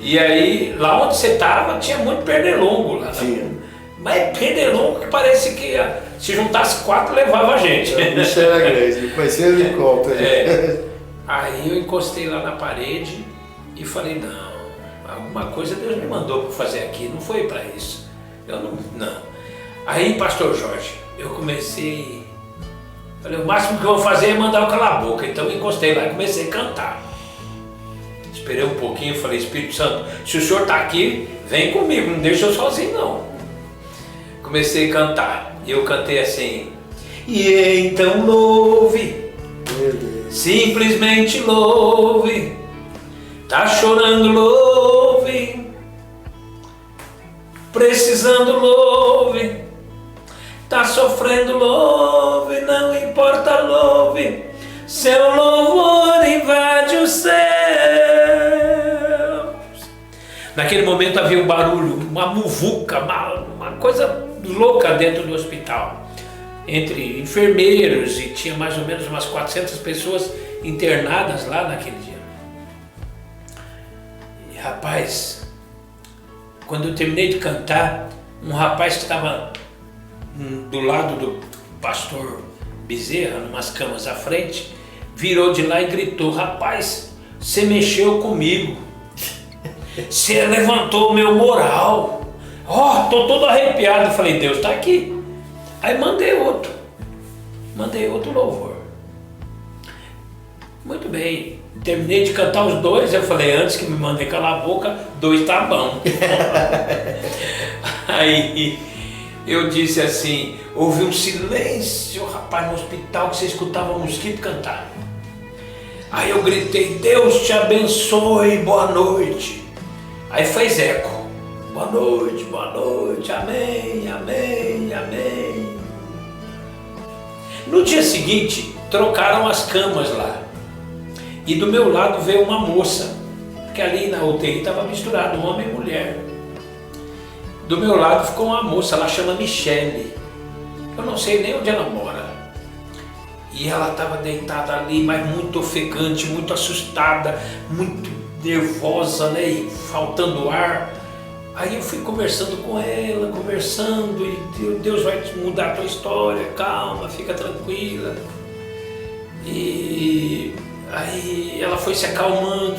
E aí, lá onde você estava, tinha muito pernilongo lá. Tinha. Mas pernilongo que parece que se juntasse 4 levava a gente. O bicho era grande, parecia um helicóptero. Aí eu encostei lá na parede e falei, não, alguma coisa Deus me mandou para fazer aqui, não foi para isso. Eu não. Aí, pastor Jorge, eu comecei, falei, o máximo que eu vou fazer é mandar eu calar a boca. Então eu encostei lá e comecei a cantar. Esperei um pouquinho, falei, Espírito Santo, se o senhor está aqui, vem comigo, não deixa eu sozinho não. Comecei a cantar, e eu cantei assim, e então louve, simplesmente louve, tá chorando, louve, precisando, louve, tá sofrendo, louve, não importa, louve, seu louvor invade os céus. Naquele momento havia um barulho, uma muvuca, uma coisa louca dentro do hospital, entre enfermeiros, e tinha mais ou menos umas 400 pessoas internadas lá naquele dia. E rapaz, quando eu terminei de cantar, um rapaz que estava do lado do pastor Bezerra, numas camas à frente, virou de lá e gritou: rapaz, você mexeu comigo, você levantou o meu moral, tô todo arrepiado. Eu falei: Deus está aqui. Aí mandei outro louvor. Muito bem, terminei de cantar os dois. Eu falei: antes que me mandem calar a boca, 2 tá bom. Aí eu disse assim: houve um silêncio, rapaz, no hospital, que você escutava mosquito cantar. Aí eu gritei: Deus te abençoe, boa noite. Aí fez eco: boa noite, amém, amém, amém. No dia seguinte, trocaram as camas lá. E do meu lado veio uma moça, porque ali na UTI estava misturado homem e mulher. Do meu lado ficou uma moça, ela chama Michele. Eu não sei nem onde ela mora. E ela estava deitada ali, mas muito ofegante, muito assustada, muito nervosa, né? E faltando ar. Aí eu fui conversando com ela, e Deus vai mudar a tua história, calma, fica tranquila. E aí ela foi se acalmando.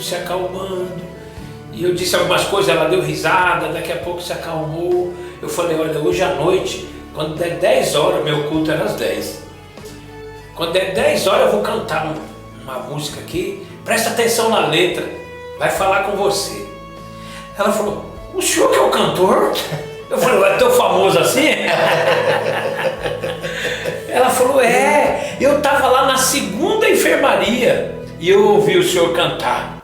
E eu disse algumas coisas, ela deu risada, daqui a pouco se acalmou. Eu falei: olha, hoje à noite, quando der 10 horas, meu culto era às 10. Quando der 10 horas eu vou cantar uma música aqui, presta atenção na letra, vai falar com você. Ela falou: o senhor que é o cantor? Eu falei: é tão famoso assim? Ela falou: é, eu estava lá na 2ª enfermaria e eu ouvi o senhor cantar.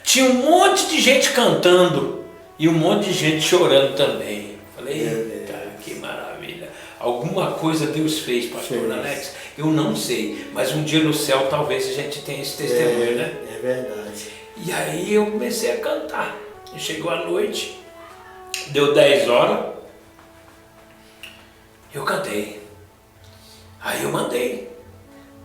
Tinha um monte de gente cantando e um monte de gente chorando também. Falei: eita, que maravilha. Alguma coisa Deus fez, pastor Alex. Eu não sei, mas um dia no céu talvez a gente tenha esse testemunho, né? É verdade. E aí eu comecei a cantar. E chegou a noite, deu 10 horas, eu cantei. Aí eu mandei: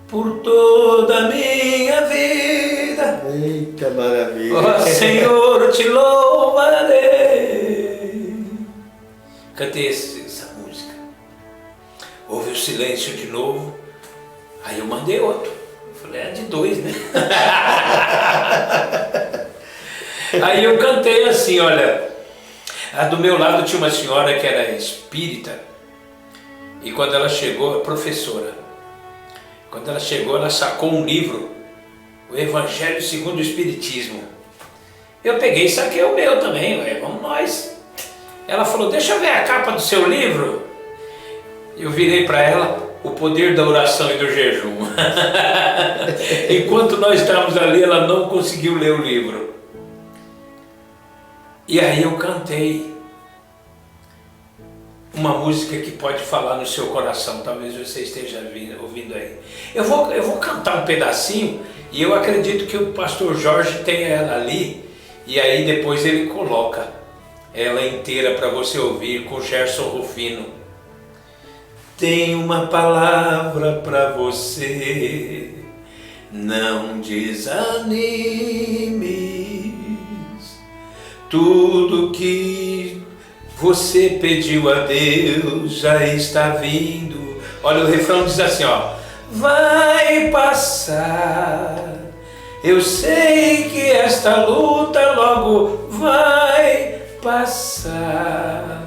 por toda a minha vida, eita maravilha, ó Senhor, eu te louvarei. Cantei essa música. Houve o silêncio de novo. Aí eu mandei outro. Eu falei: é de 2, né? Aí eu cantei assim, olha. Do meu lado tinha uma senhora que era espírita. E quando ela chegou, professora, quando ela chegou, ela sacou um livro, o Evangelho segundo o Espiritismo. Eu peguei e saquei o meu também, vamos nós. Ela falou: deixa eu ver a capa do seu livro. Eu virei para ela: o poder da oração e do jejum. Enquanto nós estávamos ali, ela não conseguiu ler o livro. E aí eu cantei uma música que pode falar no seu coração, talvez você esteja ouvindo aí. Eu vou cantar um pedacinho e eu acredito que o pastor Jorge tenha ela ali, e aí depois ele coloca ela inteira para você ouvir com Gerson Rufino. Tenho uma palavra para você, não desanimes. Tudo que você pediu a Deus já está vindo. Olha, o refrão diz assim, ó: vai passar. Eu sei que esta luta logo vai passar.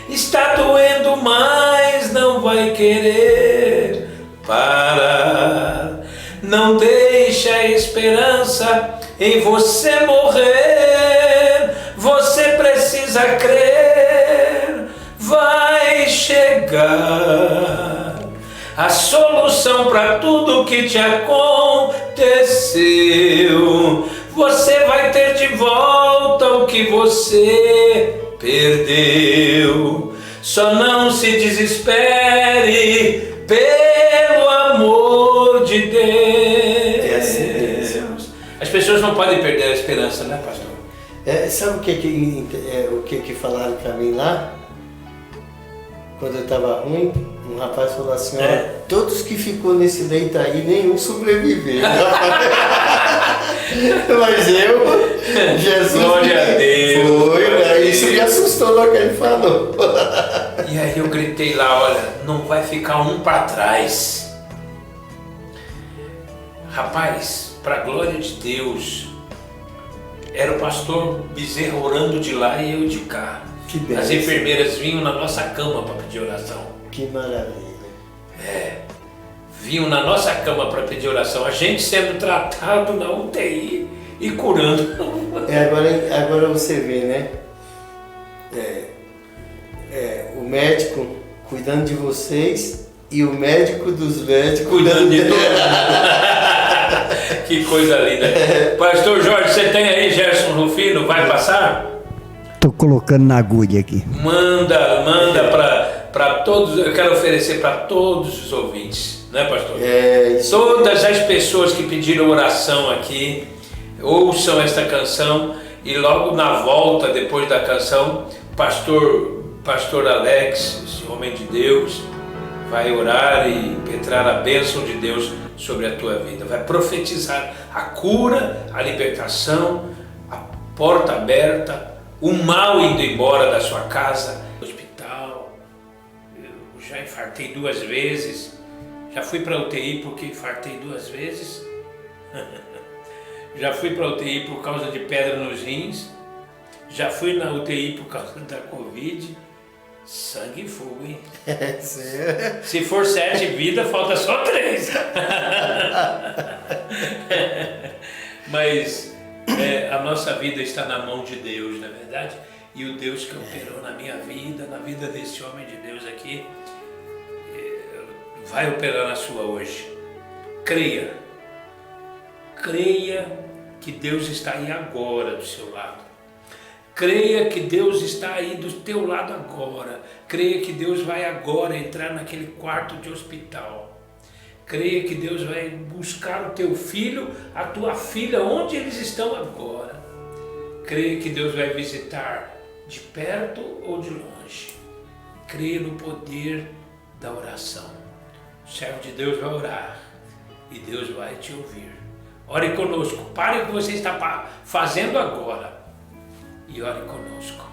Está doendo, mas não vai querer parar. Não deixe a esperança em você morrer. Você precisa crer. Vai chegar a solução para tudo que te aconteceu. Você vai ter de volta o que você perdeu. Só não se desespere espere pelo amor de Deus. É assim mesmo. As pessoas não podem perder a esperança, né, pastor? Sabe o que falaram para mim lá? Quando eu estava ruim, um rapaz falou assim, ó, todos que ficou nesse leito aí, nenhum sobreviveu. Mas Jesus... Glória a Deus. Foi, isso me assustou logo que ele falou. E aí eu gritei lá, olha, não vai ficar um para trás. Rapaz, para a glória de Deus, era o pastor Bezerra orando de lá e eu de cá. Que bênção. As enfermeiras vinham na nossa cama para pedir oração. Que maravilha. Vinham na nossa cama para pedir oração. A gente sendo tratado na UTI e curando. Agora você vê, né? O médico cuidando de vocês e o médico dos médicos Cuidando de todo mundo. Que coisa linda. Pastor Jorge, você tem aí Gerson Rufino? Vai passar? Estou colocando na agulha aqui. Manda para todos. Eu quero oferecer para todos os ouvintes, né, pastor? Isso. Todas as pessoas que pediram oração aqui, ouçam esta canção e logo na volta, depois da canção, Pastor Alex, esse homem de Deus, vai orar e impetrar a bênção de Deus sobre a tua vida. Vai profetizar a cura, a libertação, a porta aberta, o mal indo embora da sua casa, hospital. Eu já infartei 2 vezes, já fui para UTI porque infartei 2 vezes, já fui para UTI por causa de pedra nos rins, já fui na UTI por causa da Covid. Sangue e fogo, hein? Se for 7 vidas, falta só 3. Mas a nossa vida está na mão de Deus, não é verdade? E o Deus que operou na minha vida, na vida desse homem de Deus aqui, vai operar na sua hoje. Creia que Deus está aí agora do seu lado. Creia que Deus está aí do teu lado agora. Creia que Deus vai agora entrar naquele quarto de hospital. Creia que Deus vai buscar o teu filho, a tua filha, onde eles estão agora. Creia que Deus vai visitar de perto ou de longe. Creia no poder da oração. O servo de Deus vai orar e Deus vai te ouvir. Ore conosco. Pare o que você está fazendo agora e ore conosco.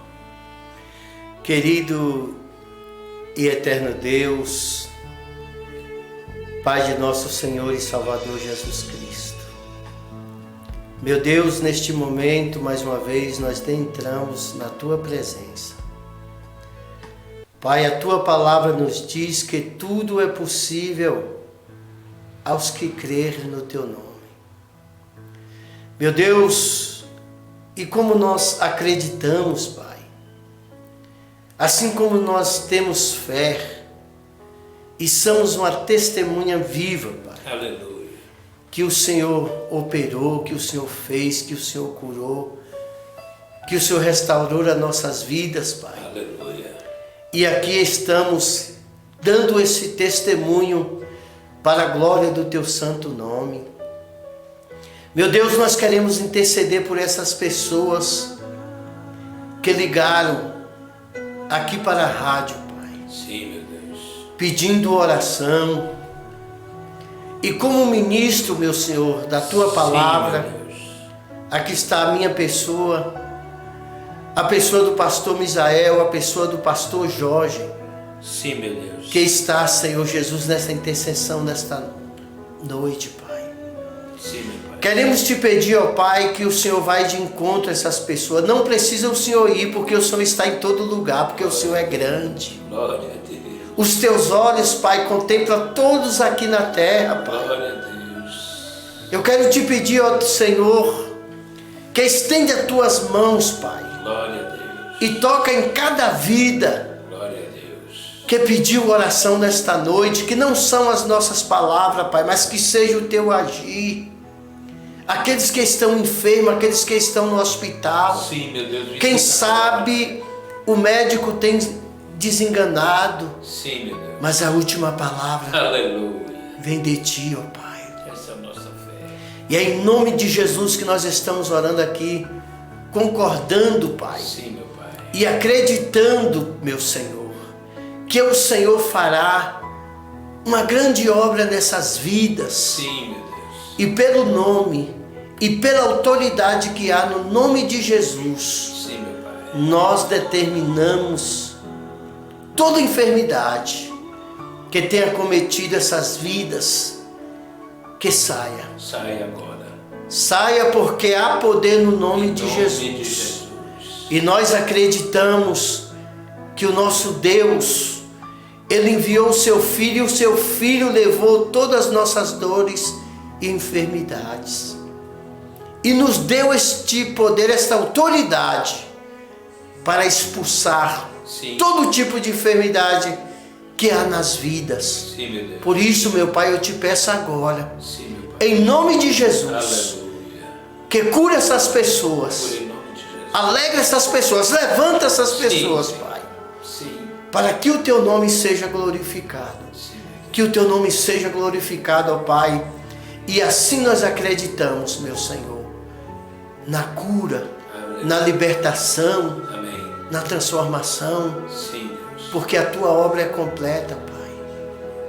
Querido e eterno Deus, Pai de nosso Senhor e Salvador Jesus Cristo. Meu Deus, neste momento, mais uma vez, nós entramos na Tua presença. Pai, a Tua palavra nos diz que tudo é possível aos que crerem no Teu nome. Meu Deus, e como nós acreditamos, Pai, assim como nós temos fé e somos uma testemunha viva, Pai. Aleluia. Que o Senhor operou, que o Senhor fez, que o Senhor curou, que o Senhor restaurou as nossas vidas, Pai. Aleluia. E aqui estamos dando esse testemunho para a glória do Teu santo nome. Meu Deus, nós queremos interceder por essas pessoas que ligaram aqui para a rádio, Pai. Sim, meu Deus. Pedindo oração. E como ministro, meu Senhor, da Tua palavra, sim, meu Deus, aqui está a minha pessoa, a pessoa do pastor Misael, a pessoa do pastor Jorge, sim, meu Deus, que está, Senhor Jesus, nessa intercessão, nesta noite, Pai. sim, meu Pai. Queremos te pedir, ó Pai, que o Senhor vai de encontro a essas pessoas. Não precisa o Senhor ir, porque o Senhor está em todo lugar, porque o Senhor é grande. Glória a Deus. Os teus olhos, Pai, contemplam todos aqui na terra, Pai. Glória a Deus. Eu quero te pedir, ó Senhor, que estende as tuas mãos, Pai, Glória a Deus. e toca em cada vida Glória a Deus. que pediu oração nesta noite, que não são as nossas palavras, Pai, mas que seja o teu agir. Aqueles que estão enfermos, aqueles que estão no hospital. Sim, meu Deus. Quem sabe o médico tem desenganado. Sim, meu Deus. Mas a última palavra Aleluia. vem de Ti, ó Pai. Essa é a nossa fé. E é em nome de Jesus que nós estamos orando aqui, concordando, Pai. Sim, meu Pai. E acreditando, meu Senhor, que o Senhor fará uma grande obra nessas vidas. Sim, meu Deus. E pelo nome e pela autoridade que há no nome de Jesus, Sim, meu Pai. nós determinamos toda enfermidade que tenha cometido essas vidas, que saia. Sai agora. Saia, porque há poder no nome de Em nome Jesus. de Jesus. E nós acreditamos que o nosso Deus, Ele enviou o Seu Filho e o Seu Filho levou todas as nossas dores e enfermidades. E nos deu este poder, esta autoridade para expulsar Sim. todo tipo de enfermidade que há nas vidas. Sim, meu Deus. Por isso, meu Pai, eu te peço agora, Sim, meu Pai. em nome de Jesus, Aleluia. que cure essas pessoas. Por em nome de Jesus. Alegra essas pessoas, levanta essas Sim, pessoas, Senhor. Pai, Sim. para que o Teu nome seja glorificado. Sim. Que o Teu nome seja glorificado, ó Pai. E assim nós acreditamos, meu Senhor, na cura, Amém. na libertação, Amém. na transformação, Sim, Deus. porque a Tua obra é completa, Pai.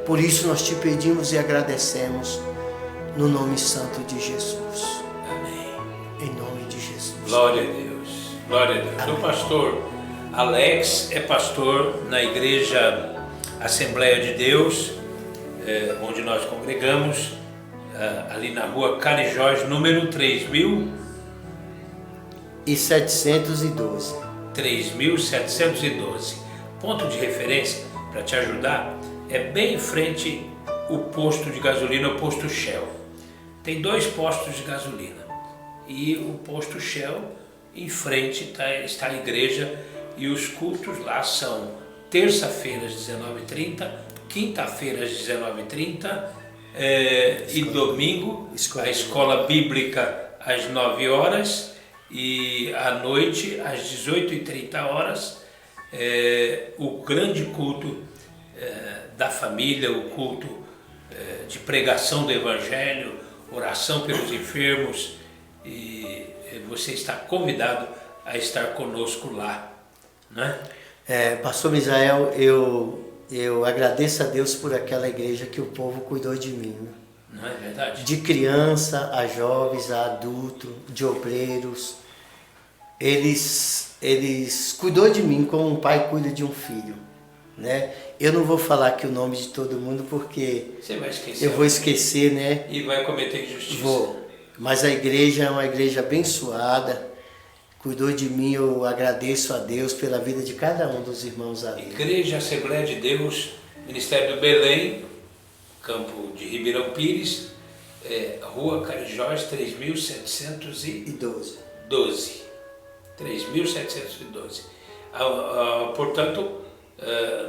Por isso nós te pedimos e agradecemos, no nome santo de Jesus. Amém. Em nome de Jesus. Glória a Deus. Glória a Deus. Amém. O pastor Alex é pastor na igreja Assembleia de Deus, onde nós congregamos, ali na rua Carijós, número 3712. 3.712. Ponto de referência, para te ajudar, é bem em frente o posto de gasolina, o posto Shell. Tem 2 postos de gasolina e o posto Shell, em frente está a igreja, e os cultos lá são terça-feira às 19h30, quinta-feira às 19h30 e domingo a escola bíblica às 9h e à noite às 18h30 o grande culto da família, o culto de pregação do Evangelho, oração pelos enfermos, e você está convidado a estar conosco lá, né? Pastor Misael, eu agradeço a Deus por aquela igreja que o povo cuidou de mim. Não é verdade? De criança a jovens, a adulto, de obreiros. Eles cuidou de mim como um pai cuida de um filho, né? Eu não vou falar aqui o nome de todo mundo porque Você vai esquecer. eu vou esquecer, né? E vai cometer injustiça. Vou. Mas a igreja é uma igreja abençoada. Cuidou de mim, eu agradeço a Deus pela vida de cada um dos irmãos ali. Igreja Assembleia de Deus, Ministério do Belém, campo de Ribeirão Pires, Rua Carijós, 3712. 3.712. Portanto,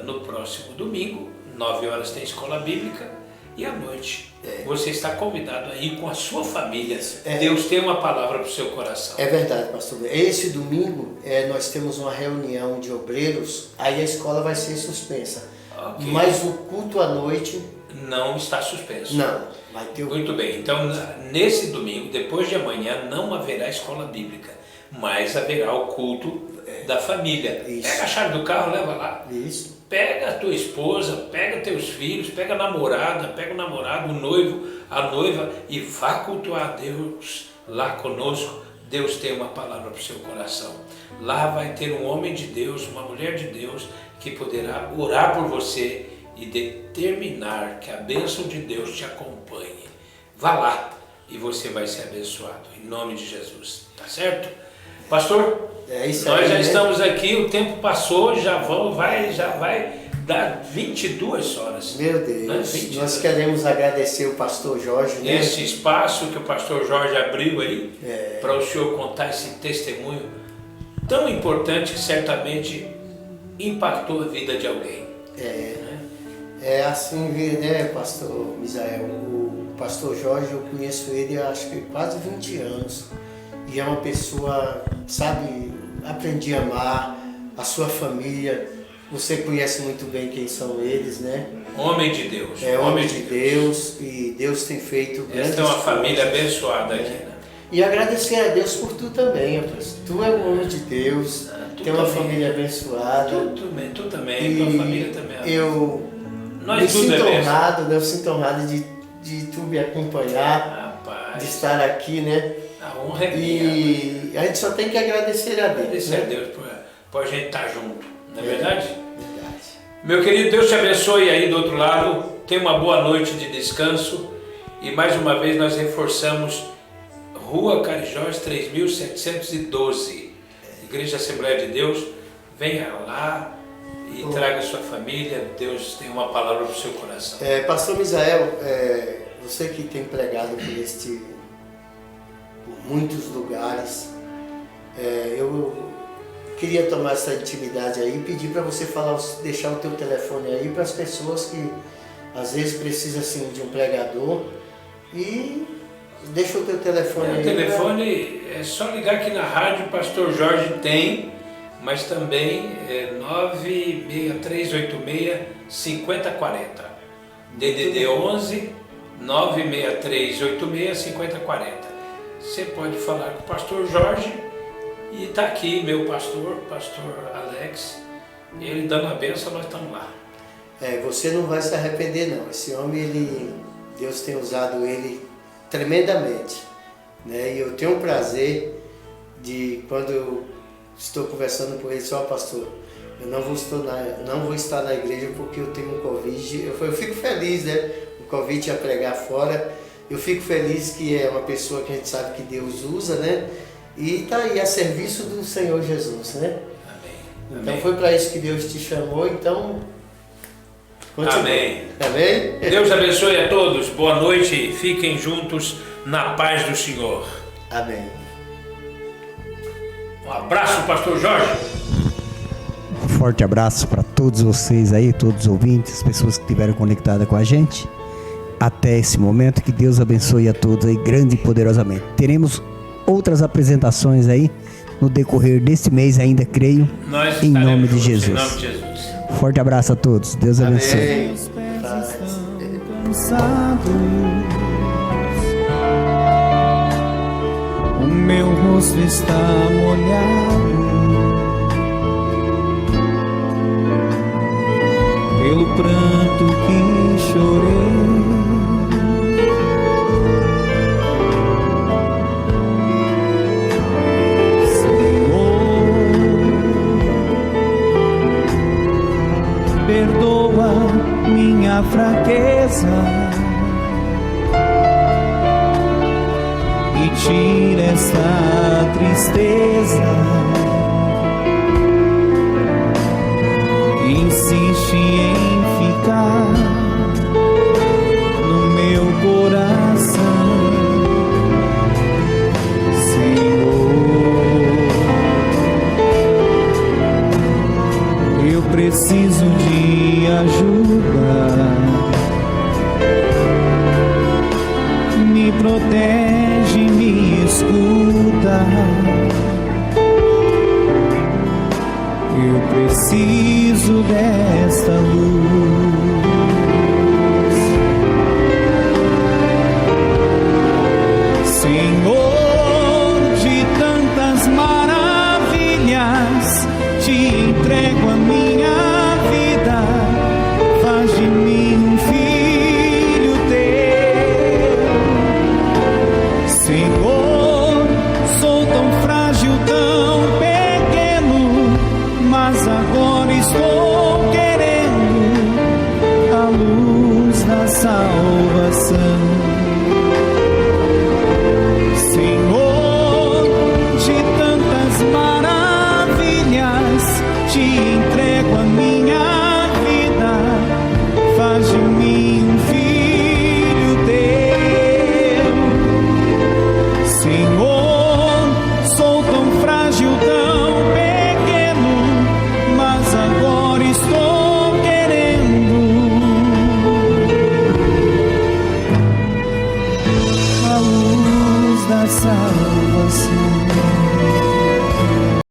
no próximo domingo, 9h tem escola bíblica, e à noite você está convidado a ir com a sua família. Deus tem uma palavra para o seu coração. É verdade, pastor. Esse domingo nós temos uma reunião de obreiros, aí a escola vai ser suspensa. Ok. Mas o culto à noite Não está suspenso. não, vai ter o... Muito bem, então nesse domingo, depois de amanhã, não haverá escola bíblica, mas haverá o culto da família. Isso. Pega a chave do carro, leva lá. Isso. Pega a tua esposa, pega teus filhos, pega a namorada, pega o namorado, o noivo, a noiva, e vá cultuar a Deus lá conosco. Deus tem uma palavra para o seu coração. Lá vai ter um homem de Deus, uma mulher de Deus, que poderá orar por você e determinar que a bênção de Deus te acompanhe. Vá lá e você vai ser abençoado, em nome de Jesus. Tá certo? Pastor, Isso nós aí, já né? estamos aqui, o tempo passou, já vai dar 22 horas. Meu Deus, Né? 22. nós queremos agradecer o pastor Jorge, né? Esse espaço que o pastor Jorge abriu aí, para o senhor contar esse testemunho tão importante que certamente impactou a vida de alguém. É assim, né, pastor Misael? O pastor Jorge, eu conheço ele há acho que quase 20 anos. E é uma pessoa, sabe, aprendi a amar a sua família. Você conhece muito bem quem são eles, né? Homem de Deus. É homem de Deus, e Deus tem feito grandes Esta é uma coisas. família abençoada aqui, né? E agradecer a Deus por tu também, rapaz. Tu é um homem de Deus, Tu tem uma também. família abençoada. Tu também, tua família também. Eu Nós me tudo sinto é bênção. honrado, né? Eu sinto honrado de tu me acompanhar, de Rapaz, estar aqui, né? a honra é minha. E a gente só tem que agradecer a Deus. Agradecer né? a Deus por a gente estar junto, não é verdade? Verdade. Meu querido, Deus te abençoe aí do outro lado. Tenha uma boa noite de descanso. E mais uma vez nós reforçamos Rua Carijós 3712, Igreja Assembleia de Deus. Venha lá e traga sua família. Deus tem uma palavra para o seu coração. Pastor Misael, você que tem pregado por muitos lugares, eu queria tomar essa intimidade aí e pedir para você deixar o teu telefone aí para as pessoas que às vezes precisam assim, de um pregador, e deixa o teu telefone aí. O telefone é só ligar aqui na rádio, o Pastor Jorge tem, mas também é 96386-5040. DDD 11 96386-5040. Você pode falar com o Pastor Jorge e está aqui meu pastor Alex, ele dando a bênção, nós estamos lá. Você não vai se arrepender não. Esse homem, Deus tem usado ele tremendamente, né? E eu tenho o prazer de, quando eu estou conversando com ele, só pastor, eu não vou estar na igreja porque eu tenho um Covid. Eu fico feliz, né? O Covid ia pregar fora. Eu fico feliz que é uma pessoa que a gente sabe que Deus usa, né? E está aí a serviço do Senhor Jesus, né? Amém. Então Amém. foi para isso que Deus te chamou, então... continua. Amém. Amém? Deus abençoe a todos, boa noite, fiquem juntos na paz do Senhor. Amém. Um abraço, Pastor Jorge. Um forte abraço para todos vocês aí, todos os ouvintes, as pessoas que estiveram conectadas com a gente. Até esse momento, que Deus abençoe a todos aí, grande e poderosamente. Teremos outras apresentações aí no decorrer deste mês, ainda creio, Nós em nome de estaremos juntos, Jesus. Em nome de Jesus. Forte abraço a todos, Deus abençoe. Amém. Meus pés Paz. estão cansados, o meu rosto está molhado pelo pranto que chorei. Perdoa minha fraqueza e tira esta tristeza que insiste em ficar no meu coração, Senhor. Eu preciso de ajuda, me protege, me escuta. Eu preciso desta luz. Senhor, de tantas maravilhas, te entrego a minha vida, faz de mim um filho teu. Senhor, sou tão frágil, tão pequeno, mas agora estou querendo a luz da salvação. Senhor, de tantas maravilhas, te entrego a minha vida, faz de mim um filho teu. Senhor, sou tão frágil, tão pequeno, mas agora estou querendo a luz da salvação.